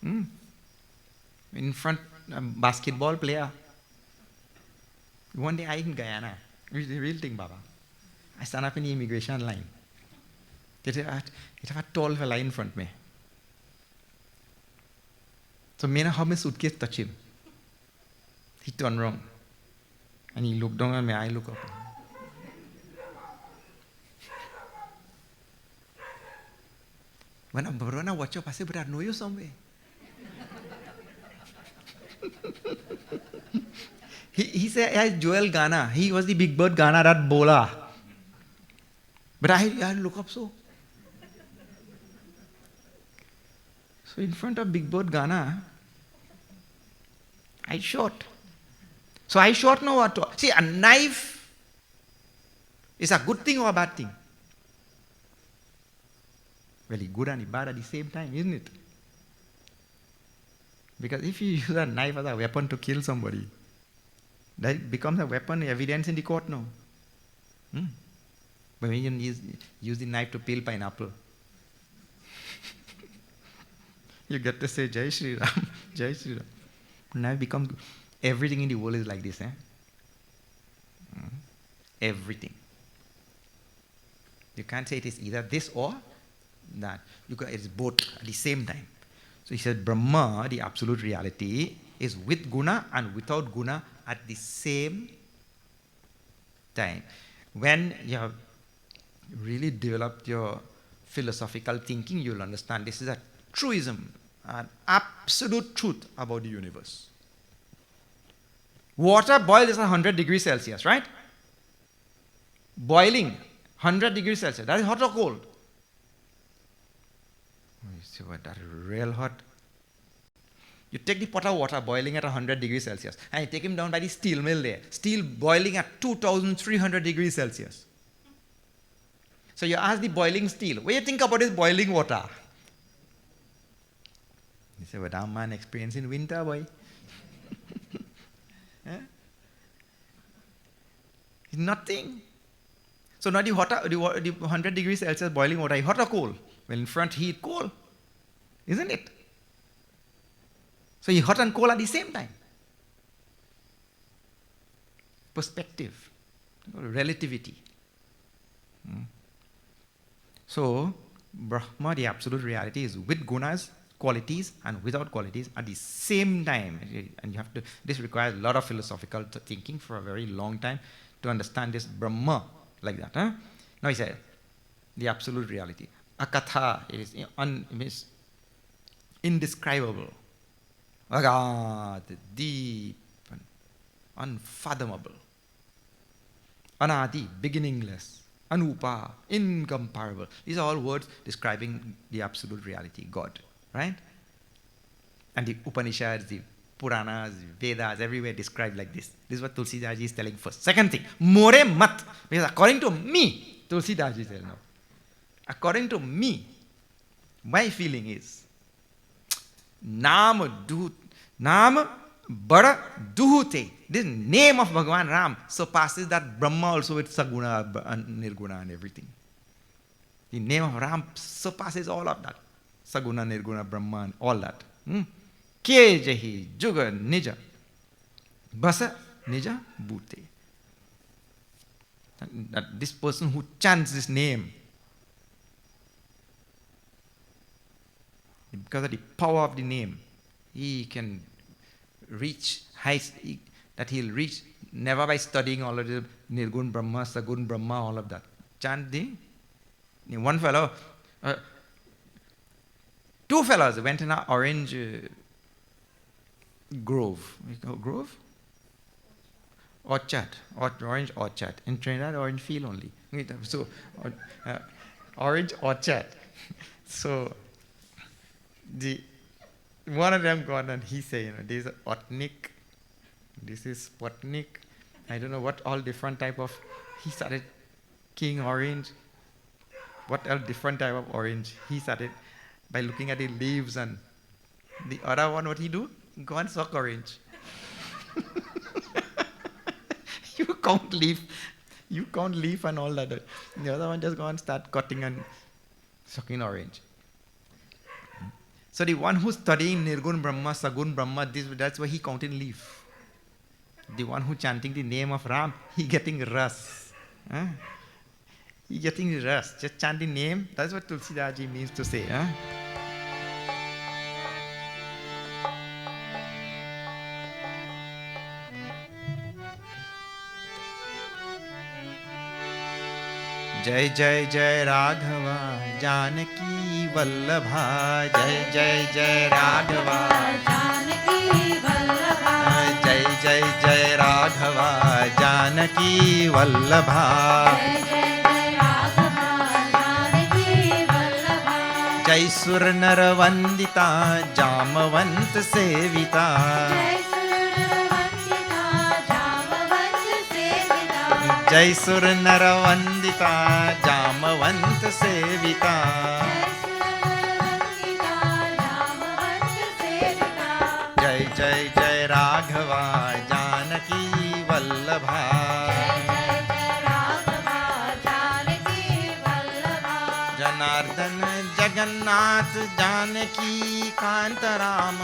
In front, basketball player. One day I in Guyana. It's the real thing, Baba. I stand up in the immigration line. It have a tall fella in front of me. So me how my suitcase touch him. He turned wrong. And he looked down at me, I look up. When I watch up, I say, but I know you somewhere. He said, yeah, Joel Gana. He was the Big Bird Gana, that bola. But I look up so. So in front of Big Bird Gana, I shot. So I shot know what to. See, a knife is a good thing or a bad thing? Well, it's good and bad at the same time, isn't it? Because if you use a knife as a weapon to kill somebody, that becomes a weapon evidence in the court now. But when you use the knife to peel pineapple, you get to say Jai Shri Ram, Jai Shri Ram. Knife becomes good. Everything in the world is like this. Everything. You can't say it is either this or that. It's both at the same time. So he said Brahma, the absolute reality, is with guna and without guna at the same time. When you have really developed your philosophical thinking, you'll understand this is a truism, an absolute truth about the universe. Water boils at 100 degrees Celsius, right? Boiling, 100 degrees Celsius. That is hot or cold? You see what, that is real hot. You take the pot of water boiling at 100 degrees Celsius and you take him down by the steel mill there. Steel boiling at 2,300 degrees Celsius. So you ask the boiling steel, what do you think about this boiling water? He said, but I'm an experience in winter, boy. It's nothing. So now the 100 degrees Celsius boiling water, hot or cold? Well, in front heat, cold. Isn't it? So you hot and cold at the same time. Perspective, relativity. So Brahma, the absolute reality, is with gunas, qualities, and without qualities at the same time. And you have to. This requires a lot of philosophical thinking for a very long time to understand this Brahma like that. Now he said, the absolute reality. Akatha, it is indescribable. Agad, deep, and unfathomable. Anadi, beginningless. Anupa, incomparable. These are all words describing the absolute reality, God. Right? And the Upanishads, the Puranas, the Vedas, everywhere described like this. This is what Tulsidas is telling first. Second thing, more mat. Because according to me, Tulsidas is telling now. According to me, my feeling is Nam Bada Duhute. This name of Bhagavan Ram surpasses that Brahma also with Saguna and Nirguna and everything. The name of Ram surpasses all of that. Saguna, Nirguna, Brahma and all that. Ke Jahi Juga Nija Basa Nija Bhute. That this person who chants this name, because of the power of the name, he can reach heights that he'll reach never by studying all of the Nirgun Brahma, Sagun Brahma, all of that. Chant the one fellow, two fellows went in an orange grove. Grove? Orchard. Orange orchard. In Trinidad, orange field only. So, orange orchard. So, one of them gone and he said, this is Otnik, this is Sputnik, I don't know what all different type of, he started King Orange, what else different type of orange. He started by looking at the leaves, and the other one, what he do? Go and suck orange. You count leaf and all that. The other one just go and start cutting and sucking orange. So the one who's studying Nirgun Brahma, Sagun Brahma, that's why he counting leaf. The one who chanting the name of Ram, he getting ras. He getting ras. Just chant the name. That's what Tulsidas ji means to say. जय जय जय राघवा जानकी वल्लभा जय जय जय राघवा जानकी वल्लभा जय जय जय राघवा जानकी वल्लभा जय सुर नर वंदिता जामवंत सेविता जय सुर नर वंदिता जामवंत सेविता जय जय जय राघवा जानकी वल्लभा जनार्दन जगन्नाथ जानकी कांत राम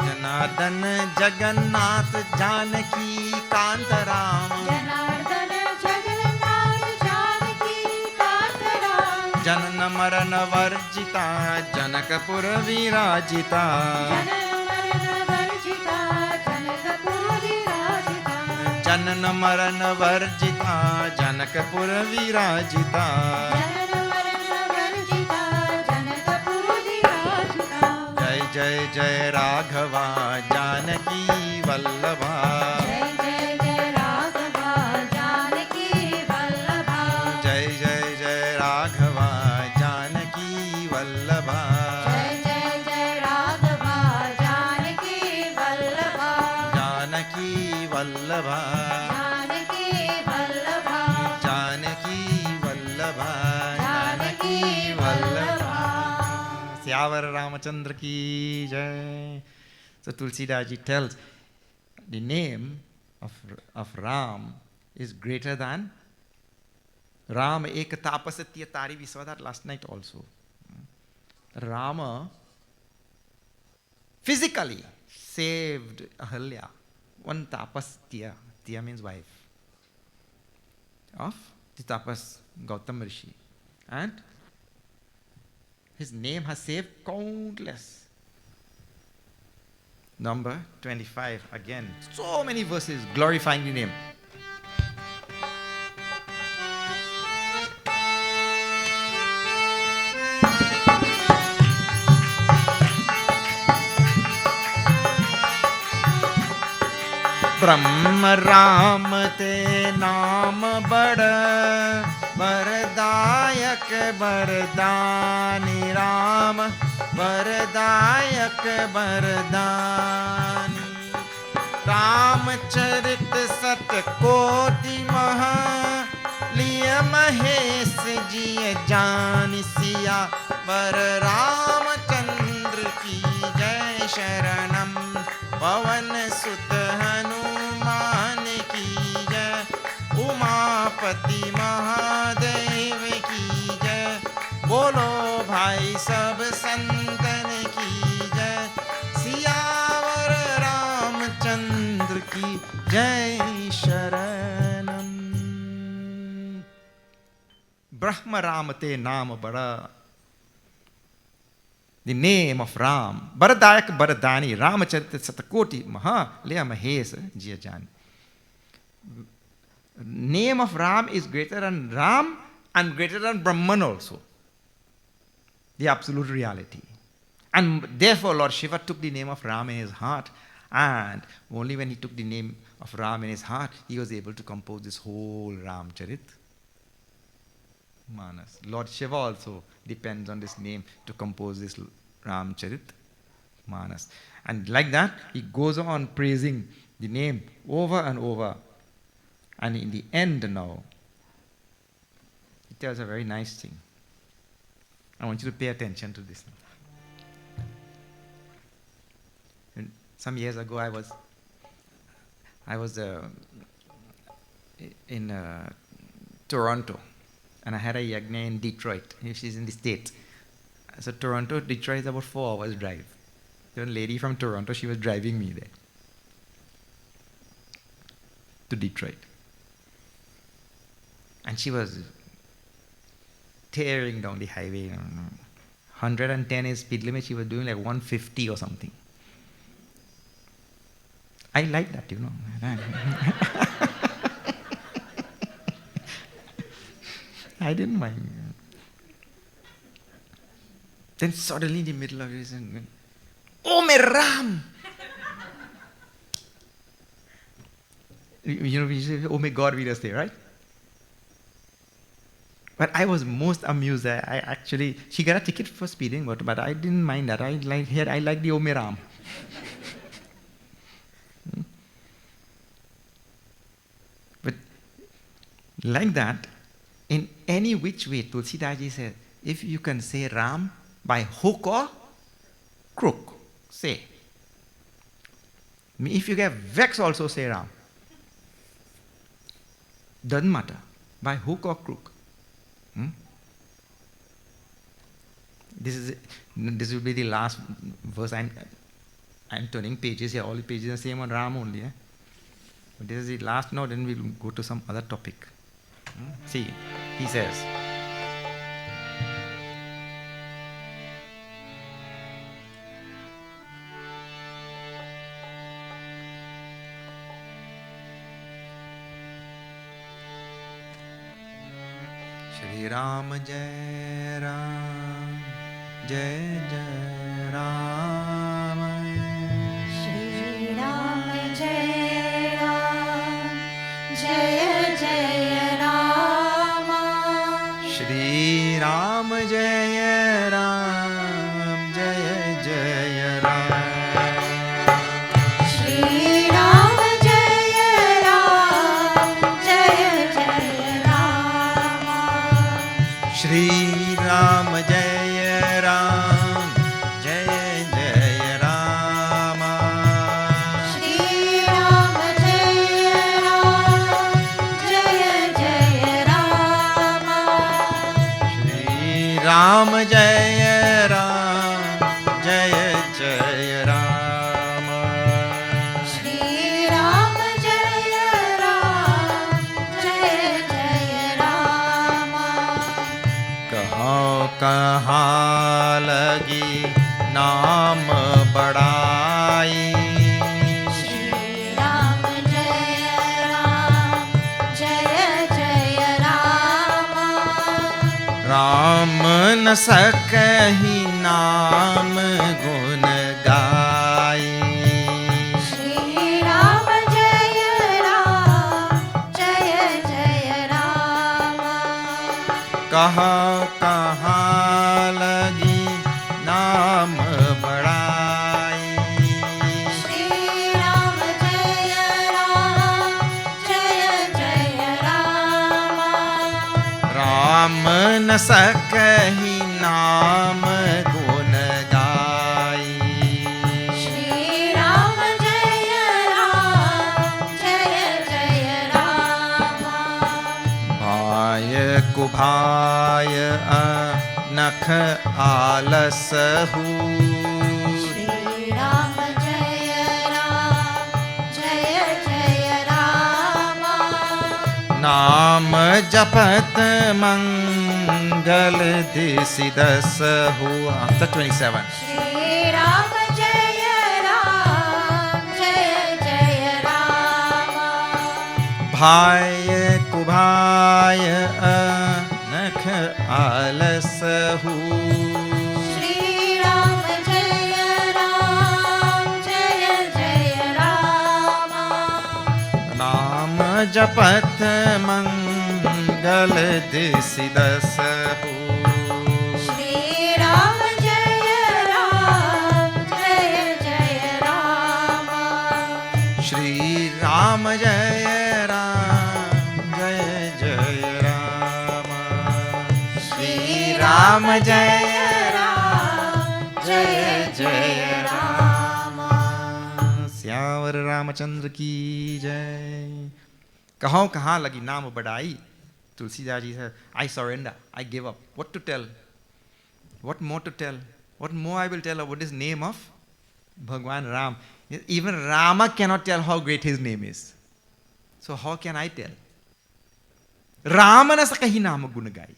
जनार्दन जगन्नाथ जानकी कांत राम जनन मरण वर्जिता जनकपुर विराजिता जनन मरण वर्जिता जनकपुर विराजिता जय जय जय राघवा जानकी वल्लभा जय जय जय राघवा जानकी वल्लभा जानकी वल्लभा जानकी वल्लभा जानकी वल्लभा Syawar Ramachandra ki jai. So Tulsidas ji tells the name of Ram is greater than Ram ek tapasatya tari. We saw that last night also. Rama physically saved Ahalya, one tapas Tia. Tia means wife of the tapas Gautam Rishi. And his name has saved countless. Number 25 again. So many verses glorifying the name. ब्रह्म राम ते नाम बड़ वरदायक वरदानी राम वरदायक वरदानी रामचरित सतकोटि महा लिय महेश जी जान सिया वर रामचंद्र की जय शरणम पवन सुत हनुमान की जय उमापति महादेव की जय बोलो भाई सब संतन की जय सियावर रामचंद्र की जय शरणम ब्रह्म राम ते नाम बड़ा. The name of Ram, Baradayak Baradani, Ramacharita Satakoti, Maha, Leya Mahes, Jiyajan. Name of Ram is greater than Ram and greater than Brahman also. The absolute reality. And therefore Lord Shiva took the name of Ram in his heart, and only when he took the name of Ram in his heart, he was able to compose this whole Ramcharit Manas. Lord Shiva also depends on this name to compose this Ramcharit Manas. And like that, he goes on praising the name over and over. And in the end now, he tells a very nice thing. I want you to pay attention to this now. Some years ago, I was in Toronto. And I had a yagna in Detroit. She's in the States. So Toronto, Detroit is about 4 hours drive. There was a lady from Toronto, she was driving me there to Detroit. And she was tearing down the highway. 110 is speed limit, she was doing like 150 or something. I like that, you know. I didn't mind. Then suddenly in the middle of it, Ram. You know, we say, oh may God be stay, right? But I was most amused. I actually, she got a ticket for speeding, but I didn't mind that. I like the Om Ram. But like that, in any which way, Tulsidas Ji said, if you can say Ram by hook or crook, say. If you get vexed, also say Ram. Doesn't matter, by hook or crook. This will be the last verse. I'm turning pages here. All the pages are same on Ram only. But this is the last now. Then we'll go to some other topic. See, he says. Shri Ram Jai Ram Jai Jai Ram Shri Ram Jai Ram Jai Jai Ram Shri Ram Jai Ram Jai Jai Ram Shri Ram Jai Ram Jai Jai Ram Shri Ram Jai Ram Jai Jai Ram Shri Ram Jai Ram Jai Jai Ram Shri Ram Jai Ram Jai Jai Ram Shri Ram Jai Ram Jai Jai Ram कहाँ कहाँ लगी नाम बड़ाई Shri Ram Jai Ram Jai Jai Ram Ram न सकहि नाम गुण गाई Shri Ram Jai Ram Jai Jai Ram कहाँ कहाँ लगी नाम बड़ाई Shri Ram Jai Ram Jai Jai Ram Ram न सकहि नाम गुण गाई Shri Ram Jai Ram Jai Jai Ram भाय कुभाय नख आलस हूँ Shri Ram Jai Ram Jai Jai Ram नाम जपत मंगल दिसि दस हुआ. After 27. Shri Ram Jai Ram Jai Jai Ram भाय कुभाय नख आलस हूँ. Shri Ram Jai Ram Jai Jai Ram नाम जपत मंगल दिसि दस हूँ. Shri Ram Jai Ram Jai Jai Ram Shri Ram जय राम जय जय राम. श्री राम जय राम जय जय राम. श्यावर रामचंद्र की जय. कहाँ लगी नाम बढ़ाई. Tulsidas ji said, I surrender, I give up. What to tell? What more to tell? What more I will tell about this name of Bhagwan Ram? Even Rama cannot tell how great his name is. So how can I tell? Rama na sakahi nama gunagai.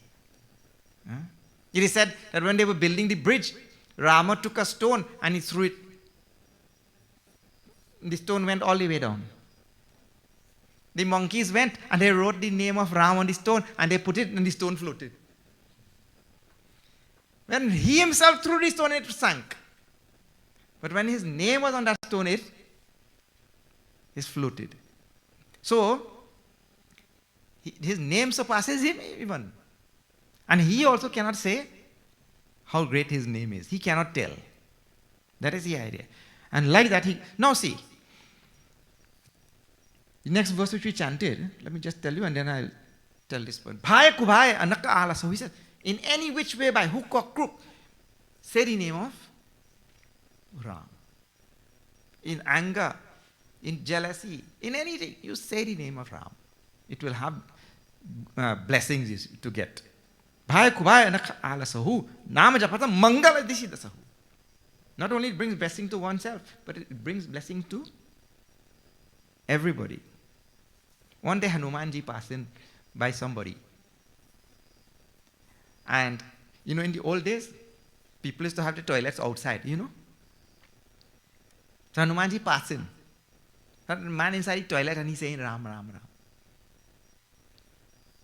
It is said that when they were building the bridge, Rama took a stone and he threw it. The stone went all the way down. The monkeys went and they wrote the name of Ram on the stone and they put it and the stone floated. When he himself threw the stone, it sank. But when his name was on that stone, it is floated. So, his name surpasses him even. And he also cannot say how great his name is. He cannot tell. That is the idea. And like that, now see, the next verse which we chanted, let me just tell you and then I'll tell this point. Bhai kubhai anaka ala. So he said, in any which way, by hook or crook, say the name of Ram. In anger, in jealousy, in anything, you say the name of Ram. It will have blessings to get. Bhai kubhai anaka ala sahu. Nama japata mangala dishida sahu. Not only it brings blessing to oneself, but it brings blessing to everybody. One day Hanumanji passed in by somebody. And, in the old days, people used to have the toilets outside, So Hanumanji passed in. That man inside the toilet and he's saying Ram, Ram, Ram.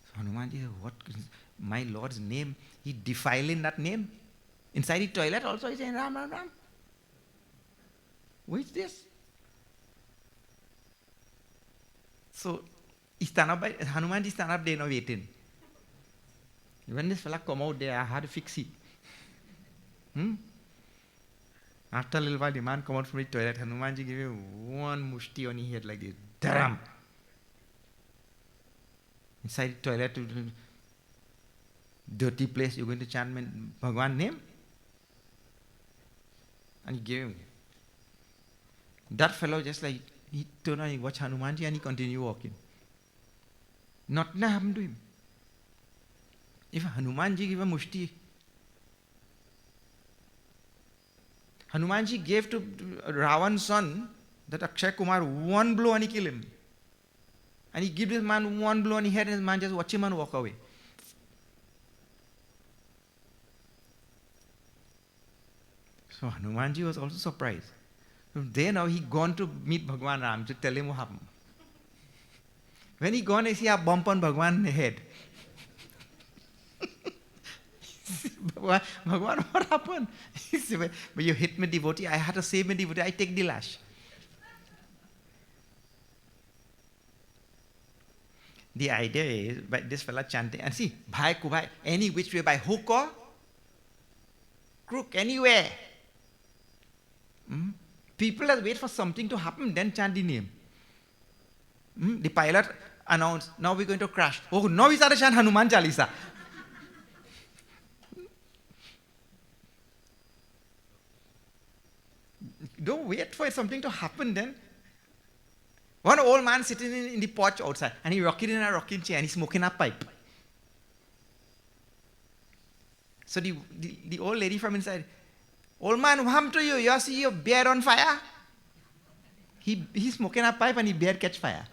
So Hanumanji said, what? My Lord's name, he defiling that name. Inside the toilet also he's saying Ram, Ram, Ram. Who is this? So, Hanumanji stand up there now waiting. When this fella come out there, I had to fix it. After a little while, the man come out from the toilet, Hanumanji gave him one mushti on his head like this. Dharam! Inside the toilet, dirty place, you're going to chant Bhagwan's name? And he gave him. That fellow just like, he turned on, he watched Hanumanji and he continued walking. Nothing happened to him. If Hanumanji gave a mushti, Hanumanji gave to Ravan's son, that Akshay Kumar, one blow and he killed him. And he gave this man one blow on his head and his man just watch him and walk away. So Hanumanji was also surprised. From there now he gone to meet Bhagwan Ram to tell him what happened. When he gone, he see a bump on Bhagwan's head. Bhagwan, what happened? He said, but you hit me devotee, I had to save me devotee, I take the lash. The idea is, by this fella chanting, and see, bhai kubhai, any which way, by hook or crook, anywhere. People have wait for something to happen, then chant the name. The pilot announced, now we're going to crash. Oh, now we start to chant Hanuman Chalisa. Don't wait for something to happen then. One old man sitting in the porch outside, and he rocking in a rocking chair, and he's smoking a pipe. So the old lady from inside, old man, what happened to you? You see your beard on fire? He's smoking a pipe and his beard catch fire.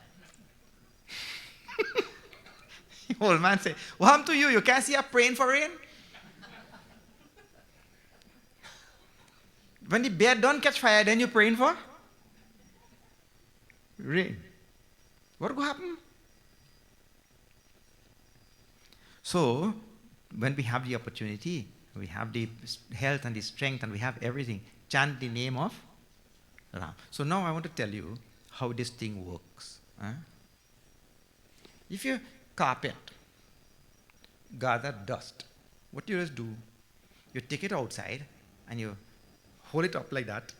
The old man said, what happened to you? You can't see a praying for rain? When the beard don't catch fire, then you're praying for rain. What will happen? So, when we have the opportunity, we have the health and the strength and we have everything, chant the name of Ram. So now I want to tell you how this thing works. If your carpet gather dust, what you just do, you take it outside and you hold it up like that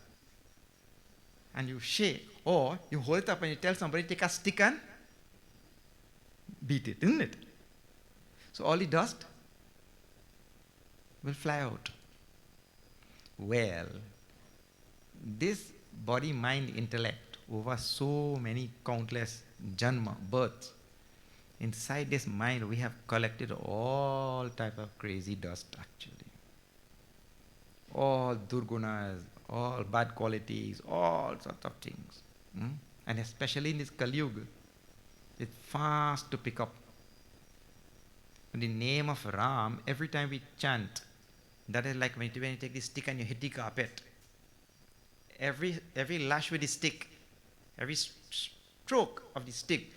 and you shake, or you hold it up and you tell somebody, take a stick and beat it, isn't it? So all the dust will fly out. Well, this body, mind, intellect, over so many countless janma, births, inside this mind we have collected all type of crazy dust actually. All durgunas, all bad qualities, all sorts of things. And especially in this Kali Yuga, it's fast to pick up. In the name of Ram, every time we chant, that is like when you take the stick and you hit the carpet. Every lash with the stick, every stroke of the stick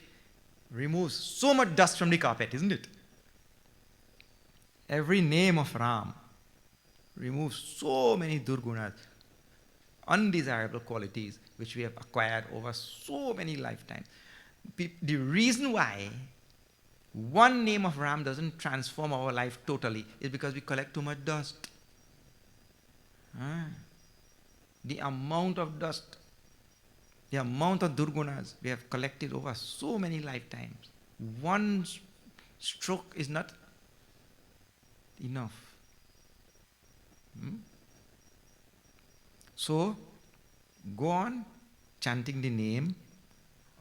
removes so much dust from the carpet, isn't it? Every name of Ram removes so many durgunas. undesirable qualities which we have acquired over so many lifetimes. The reason why one name of Ram doesn't transform our life totally is because we collect too much dust. The amount of dust, the amount of durgunas we have collected over so many lifetimes, one stroke is not enough. So, go on chanting the name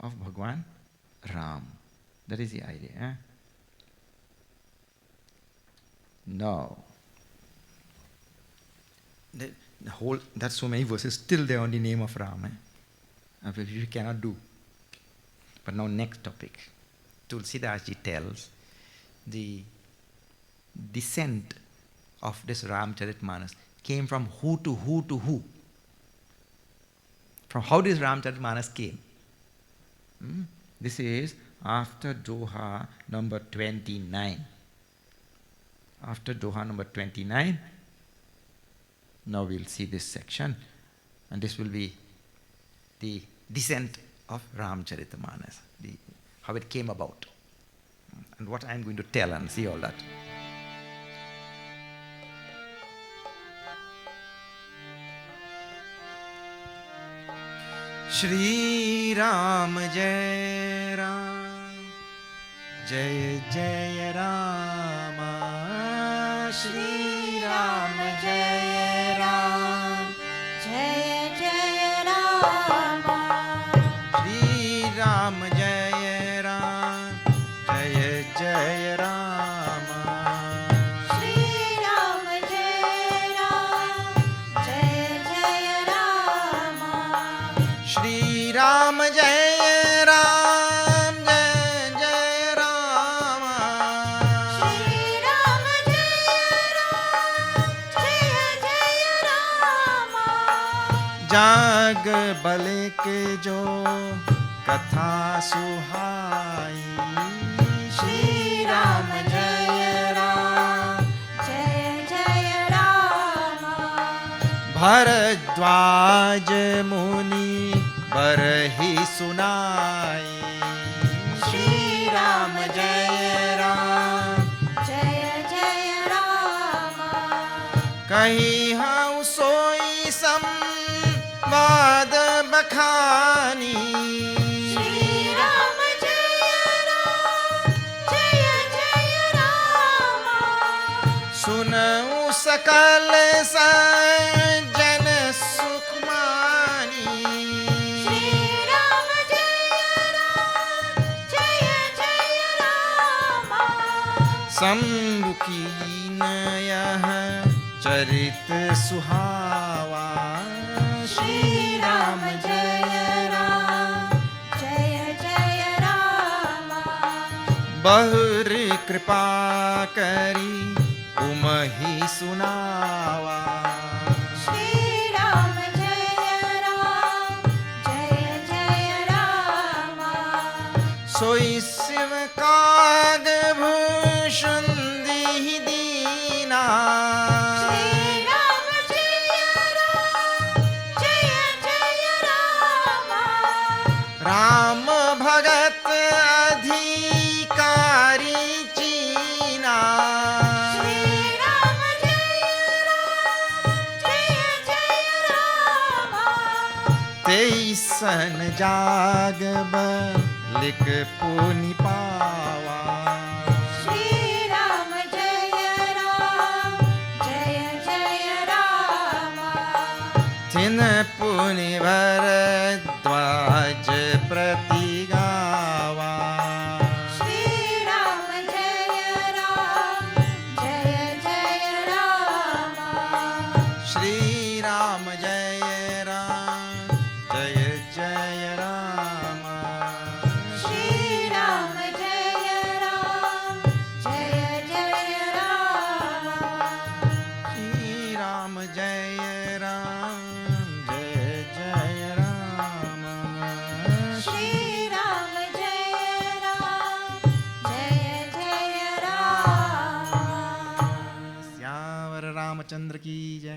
of Bhagwan Ram. That is the idea. Now, that's so many verses still there on the name of Ram. Which we cannot do. But now next topic. Tulsidas ji tells the descent of this Ramcharitmanas came from who to who to who. From how this Ramcharitmanas came. This is after Doha number 29. After Doha number 29, now we'll see this section, and this will be the descent of Ramcharitmanas, how it came about, and what I'm going to tell and see all that. Shri Ram Jai Ram, Jai Jai Rama, Shri Ram Jai Ram, Jaya Jaya Rama, Shri Ram Jai Ram, Jai Jai Rama, Shri Ram Jaya Ram, Jaya Jaya Rama, Shri Ram Jai Ram, Jai Jai Rama, Shri Ram Jaya Ram, Jaya Jaya Rama, जाग बले के जो कथा सुहाई, Shri Ram Jaya Ram, Jaya Jaya Rama, Bharadwaj मुनि बरही सुनाई, Shri Ram Jaya Ram, Jaya Jaya Rama, कहीं हूँ सोई संवाद बखानी, Shri Ram Jaya Ram, Jaya Jaya Rama, सुनऊँ सकल सज्जन सुखमानी, Shri Ram Jaya Ram, Jaya Jaya Rama, सम्मुखीन यह चरित सुहावा, Shri Ram Jaya Ram, Jaya Jaya Rama, बहुर कृपा करी उमहि सुनावा, Shri Ram Jaya Ram, Jaya Jaya Rama, सोई शिव काग भूषण दीहि दीना, Shri Ram Jaya Ram, Jaya Jaya Rama, Ram भगत अधिकारी चीना, Shri Ram Jaya Ram, Jaya Jaya Rama, तेईसन जाग बलिक पुनि पावा, Shri Ram Jaya Ram, Jaya Jaya Rama, तिन पुनि भरद्वाज प्रति गावा, Shri Ram Jaya Ram, Jaya Jaya Rama, Shri Ram जय राम, जय जय Ram, Shri Ram Jaya Ram, Jaya Jaya Rama, Shri Ram जय राम, जय जय Ram, Shri Ram Jaya Ram, Jaya Jaya Rama. श्यावर Ramchandra की जय.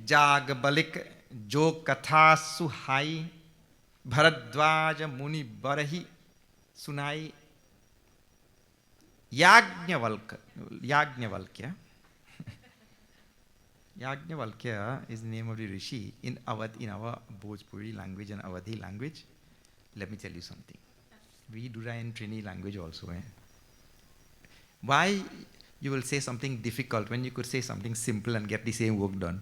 जाग बलिक जो कथा सुहाई, भरद्वाज मुनि बरही सुनाई. Yajnavalkya. Yajnavalkya is the name of the rishi in our Bhojpuri language and Awadhi language. Let me tell you something. We do that in Trini language also. Why you will say something difficult when you could say something simple and get the same work done?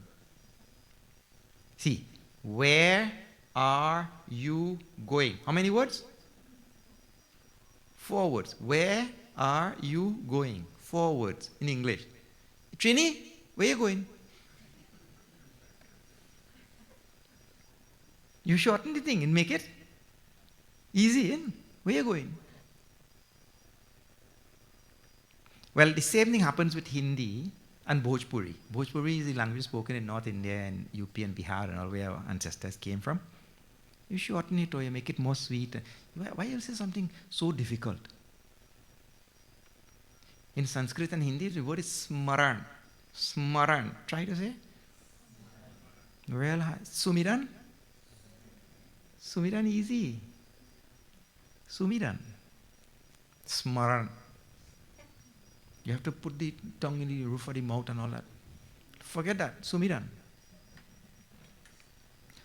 See, where are you going? How many words? 4 words. Where are you going? 4 words in English. Trini, where are you going? You shorten the thing and make it easy. Where are you going? Well, the same thing happens with Hindi and Bhojpuri. Bhojpuri is the language spoken in North India and UP and Bihar and all where our ancestors came from. You shorten it or you make it more sweet. Why you say something so difficult? In Sanskrit and Hindi, the word is smaran. Smaran. Try to say. Real high. Sumiran. Sumiran easy. Sumiran. Smaran. You have to put the tongue in the roof of the mouth and all that. Forget that. Sumiran.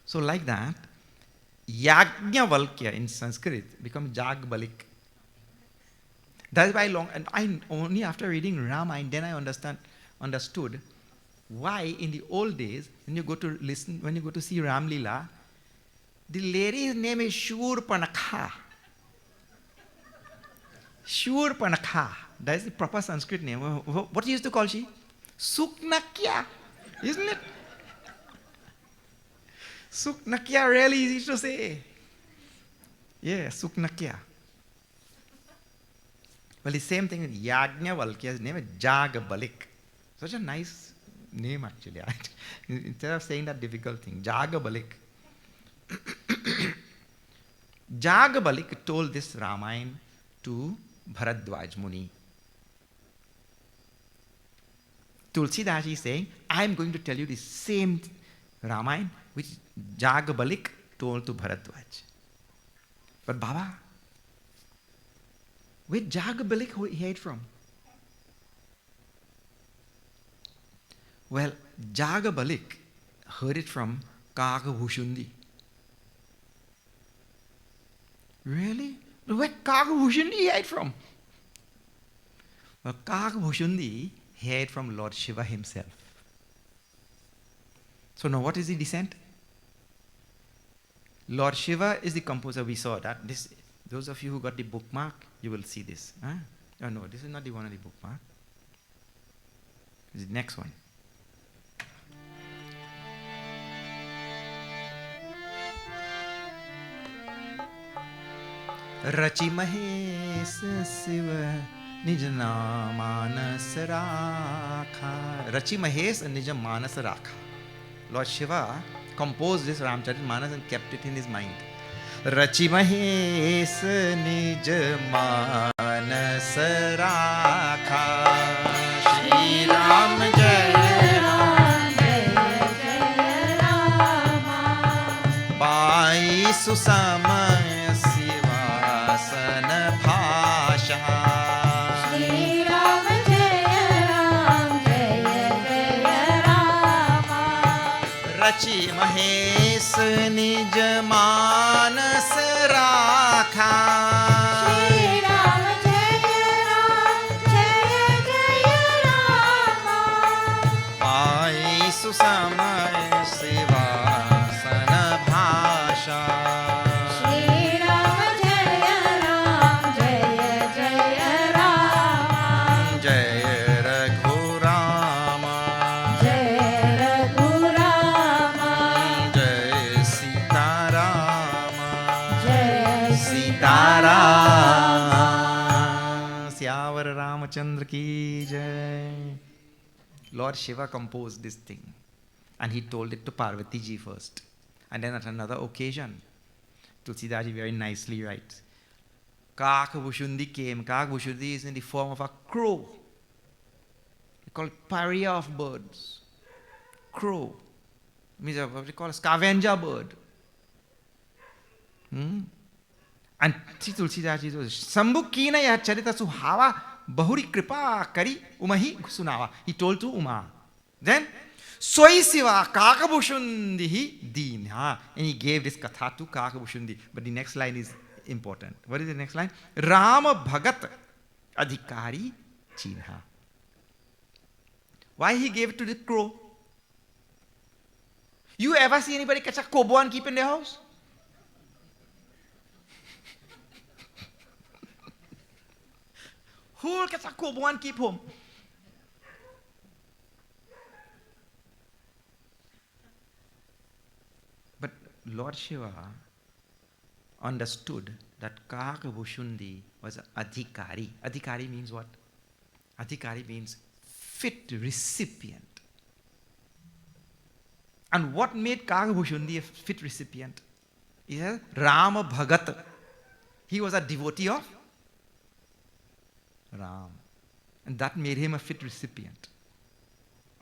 So like that, Yajnavalkya in Sanskrit becomes Jagbalik. That's why and I only after reading Ramayana then I understood why in the old days when you go to see Ram Leela, the lady's name is Shurpanakha. Shurpanakha. That is the proper Sanskrit name. What you used to call she? Suknakya. Isn't it? Suknakya, really easy to say. Yeah, Suknakya. Well, the same thing with Yajnavalkya's name is Jagabalik. Such a nice name actually. Instead of saying that difficult thing, Jagabalik. Jagabalik told this Ramayana to Bharadwaj Muni. Tulsidas is saying, I am going to tell you the same Ramayana which Jagabalik told to Bharadwaj. But Baba, where Jagabalik hear it from? Well, Jagabalik heard it from Kagabhushundi. Really? Where Kagabhushundi hear it from? Well, Kagabhushundi heard it from Lord Shiva himself. So now what is the descent? Lord Shiva is the composer. We saw that. Those of you who got the bookmark, you will see this. Huh? Oh no, this is not the one on the bookmark. This is the next one. Rachi Mahes Siva Nijana Manas Rakha. Rachi Mahes and Nija Manas Rakha. Lord Shiva composed this Ramcharitmanas and kept it in his mind. Rachi Mahes Nij Manas Rakha. Shri Ram Jai Ram Jai Jai Rama. Bai Susamaya Sivasan Bhasha. Shri Ram Jaya Ram Jaya Jaya Rama. Rachi Mahes Nij Manas Rakha. Shri Ram Jaya Ram Jaya Jaya Rama. Pai Susamaya Sivasan Bhasha. Shri Ram Jaya Ram Jaya Jaya Rama. Jai Raghu Rama. Jaya Raghu Rama. Jai Sita Rama. Jai Sita Rama. Syawar Ramachandra ki jai. Lord Shiva composed this thing and he told it to Parvati ji first. And then at another occasion, Tulsidas ji very nicely writes, Kagabhushundi came. Kagabhushundi is in the form of a crow. They call it pariah of birds. Crow. means what we call a scavenger bird. And Sri Tulsidas ji was Sambhu kina ya charita suhava bahuri kripa kari umahi sunawa. He told to Uma. Then Soi Siva Kakabhushundi Dina. And he gave this katha to Kakabhushundi. But the next line is important. What is the next line? Rama Bhagat Adhikari Chinha. Why he gave it to the crow? You ever see anybody catch a kobo and keep in their house? Who will catch a kobo and keep home? But Lord Shiva understood that Kakabhushundi was adhikari. Adhikari means what? Adhikari means fit recipient. And what made Kakabhushundi a fit recipient? He said Rama Bhagat. He was a devotee of Ram. And that made him a fit recipient.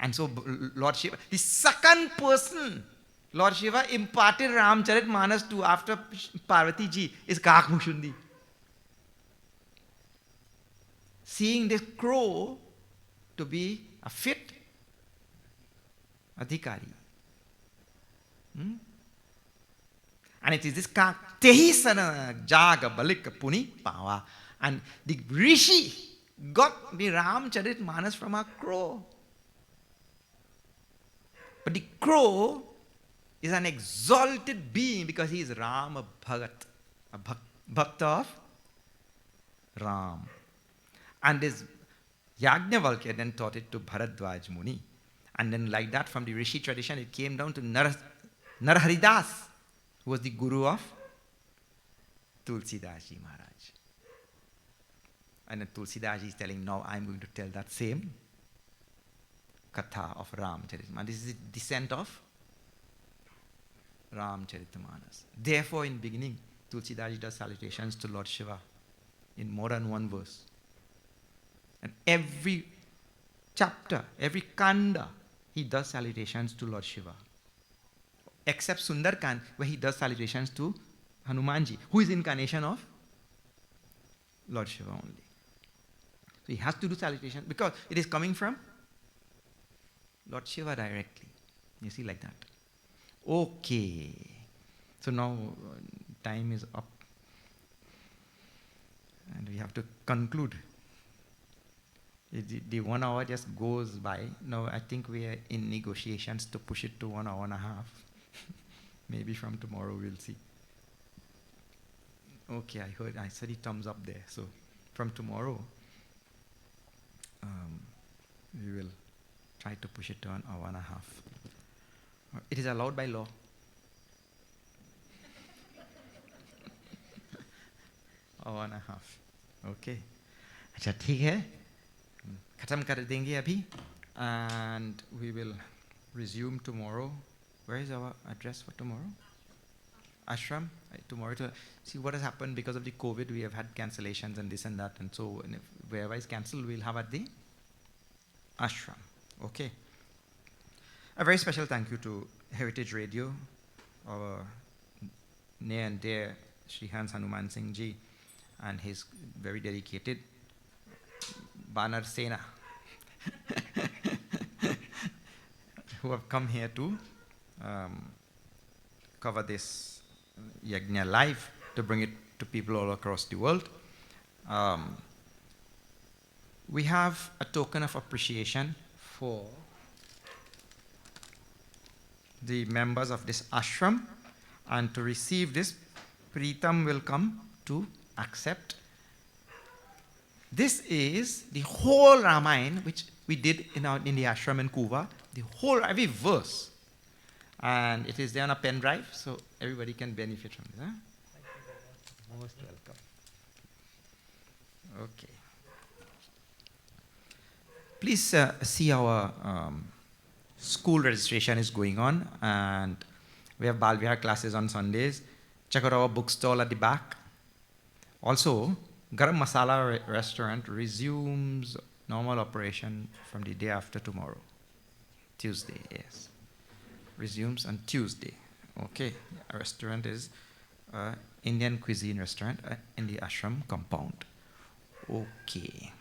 And so Lord Shiva, the second person Lord Shiva imparted Ramcharitmanas to after Parvati ji is Kakabhushundi. Seeing this crow to be a fit adhikari. And it is this Tehisana Jaga Balika Puni Pawa. And the Rishi got the Ramcharitmanas from a crow. But the crow is an exalted being because he is Rama Bhagat, a bhakta of Ram. And this Yajnavalkya then taught it to Bharadwaj Muni. And then like that from the Rishi tradition it came down to Narharidas, who was the guru of Tulsidas Ji Maharaj. And then Tulsidas Ji is telling, now I'm going to tell that same katha of Ramcharitmanas. This is the descent of Ramcharitmanas. Therefore, in beginning, Tulsidas Ji does salutations to Lord Shiva in more than one verse. And every chapter, every kanda, he does salutations to Lord Shiva. Except Sundarkand, where he does salutations to Hanumanji, who is incarnation of Lord Shiva only. So he has to do salutation because it is coming from Lord Shiva directly. You see, like that. Okay. So now time is up. And we have to conclude. The 1 hour just goes by. Now I think we are in negotiations to push it to 1 hour and a half. Maybe from tomorrow we'll see. Okay, I said the thumbs up there. So from tomorrow, we will try to push it to 1 hour and a half. It is allowed by law. Hour and a half. Okay. अच्छा ठीक है. खत्म कर देंगे अभी. And we will resume tomorrow. Where is our address for tomorrow? Ashram. Tomorrow to see what has happened because of the COVID. We have had cancellations and this and that, and so and if wherever is cancelled, we'll have at the ashram. Okay. A very special thank you to Heritage Radio, our near and dear Shri Hans Hanuman Singh Ji, and his very dedicated Banar Sena, who have come here to cover this Yajna live, to bring it to people all across the world. We have a token of appreciation for the members of this ashram, and to receive this, Pritam will come to accept. This is the whole Ramayana which we did in the ashram in Kuva, the whole, every verse. And it is there on a pen drive, so everybody can benefit from it. Huh? Thank you very much. Most welcome. Okay. Please see our school registration is going on, and we have Bal Vihar classes on Sundays. Check out our bookstall at the back. Also, Garam Masala restaurant resumes normal operation from the day after tomorrow, Tuesday, yes. resumes on Tuesday. Okay, our restaurant is Indian cuisine restaurant in the ashram compound. Okay.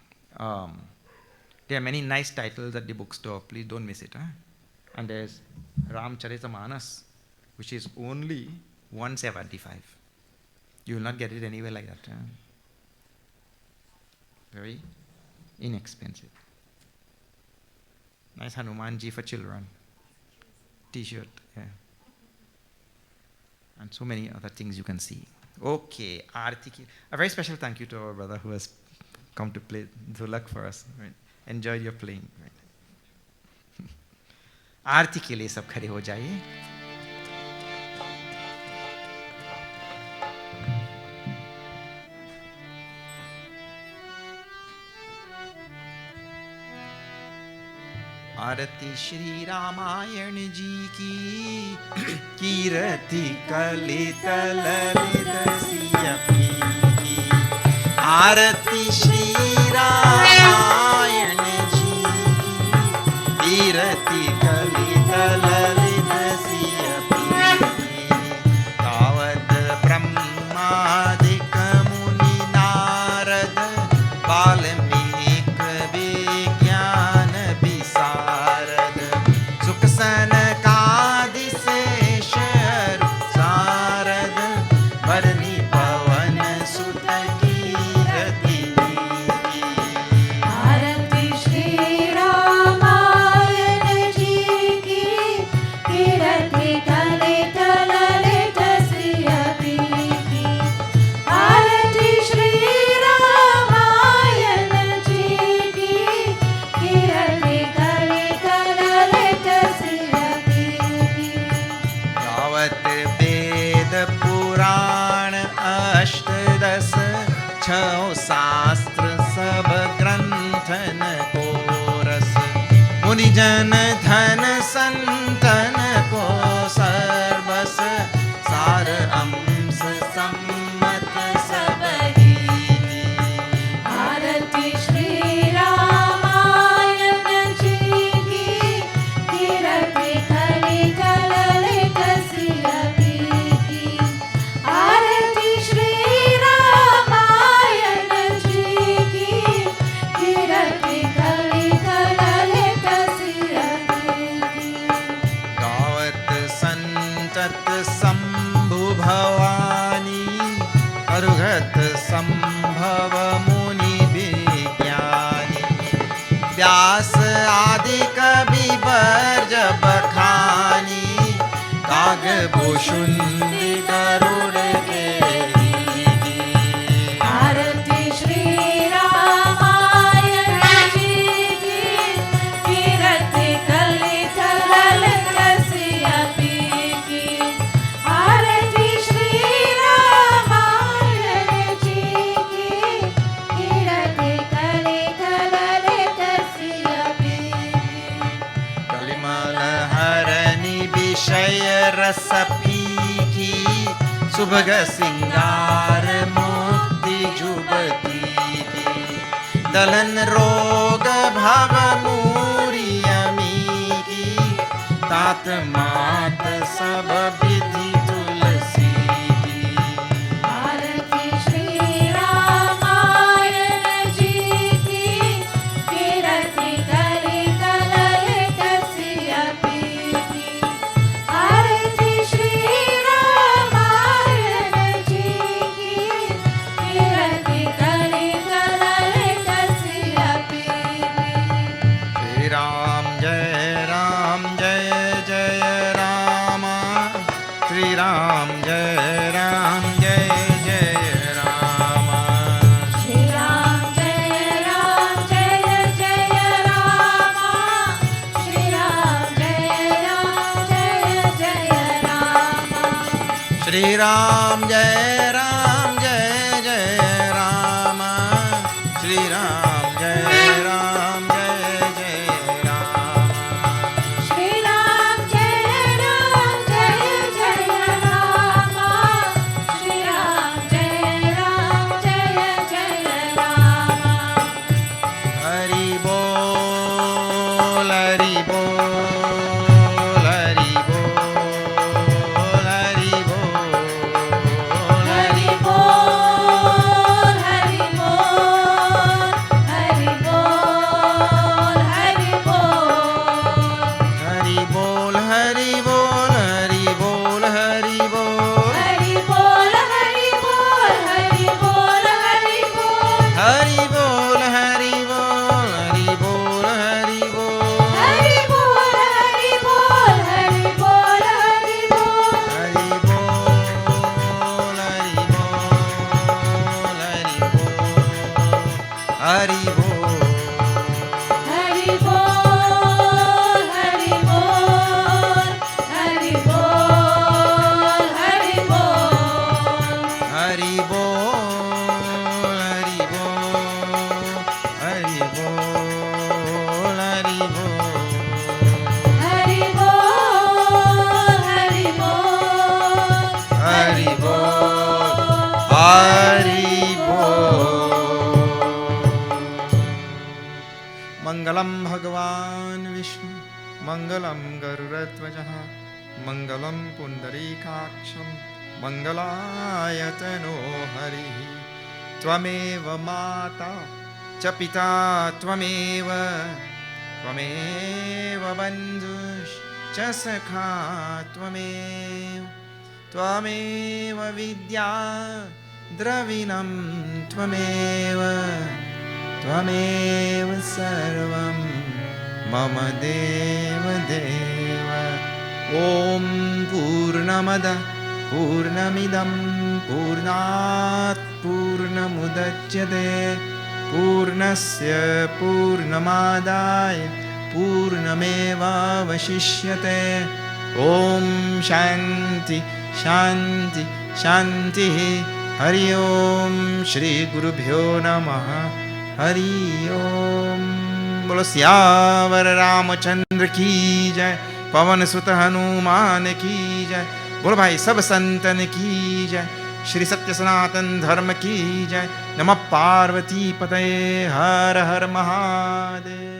There are many nice titles at the bookstore. Please don't miss it. Huh? And there's Ramcharitamanas, which is only 175. You will not get it anywhere like that. Huh? Very inexpensive. Nice Hanumanji for children. T-shirt. Yeah. And so many other things you can see. Okay, Aarti. A very special thank you to our brother who has come to play Dholak for us. Right? Enjoy your playing. Right? आरती के लिए सब खड़े हो जाइए. आरती श्री रामायण जी की कीर्ति कलित ललित सियपी की. आरती श्री रामायण जी की कीर्ति कलित ललित सियपी की. तावत ब्रह्मादिक मुनि नारद वाल्मीक विज्ञान विशारद सुख सनकादि शेष सारद बरनी पवन सुत कीरति. आरती श्री रामायण जी की कीर्ति कलित ललित सियपी की. आरती श्री रामायण जी की कीर्ति कलित ललित सियपी की. यावत वेद पुराण अष्टदश छौ शास्त्र सब ग्रंथन को रस. मुनिजन धन संतन को सर्वस सार अंश सम्मत सब ही. आरती श्री रामायण जी की कीर्ति कलित ललित सियपी की. आरती श्री रामायण जी की कीर्ति कलित ललित सियपी की. गावत संतत शंभु भवानी अरुघत संभव मुनि विज्ञानी. व्यास आदि कवि वर्ज बखानी काग भूषुंडी गरुड़ के. आरती श्री रामायण जी की कीर्ति कलित ललित सियपी की. आरती श्री रामायण जी की कीर्ति कलित ललित सियपी की. कलिमल हरनि विषय रस पीखी सुभग सिंगार मुक्ति जुबती की. दलन रोग भव मूरी अमी की तात मात सब विधि तुलसी की. आरती श्री रामायण जी की कीर्ति कलित ललित सियपी की. आरती श्री रामायण जी की कीर्ति कलित ललित सियपी की. श्री राम जय जय राम. श्री राम जय जय राम. श्री राम जय जय राम. श्री राम जय जय राम. श्री राम जय जय राम. श्री राम जय जय राम. श्री राम जय जय राम. श्री राम जय राम. हरि बोल हरि बोल हरि बोल. हरि बोल हरि बोल हरि बोल हरि बोल हरि बोल हरि बोल हरि बोल हरि बोल हरि बोल हरि बोल हरि बोल हरि बोल हरि बोल मंगलम भगवान विष्णु मंगलम गरुड़ध्वजः मंगलम पुंडरीकाक्षं मंगलायतनो हरिः त्वमेव माता च पिता त्वमेव त्वमेव बन्धुश्च सखा त्वमेव त्वमेव विद्या द्रविणं त्वमेव त्वमेव सर्वं मम देव देव ॐ पूर्णमद पूर्णमिदं पूर्णात् पूर्णमुदच्यते पूर्णस्य पूर्णमादाय पूर्णमेवावशिष्यते ॐ शान्ति शान्ति शान्तिः हरि ओम श्री गुरुभ्यो नमः हरि ओम। बोलो सियावर रामचंद्र की जय, पवन सुत हनुमान की जय। बोलो भाई सब संतन की जय, श्री सत्य सनातन धर्म की जय। नमः पार्वती पतये, हर हर महादेव।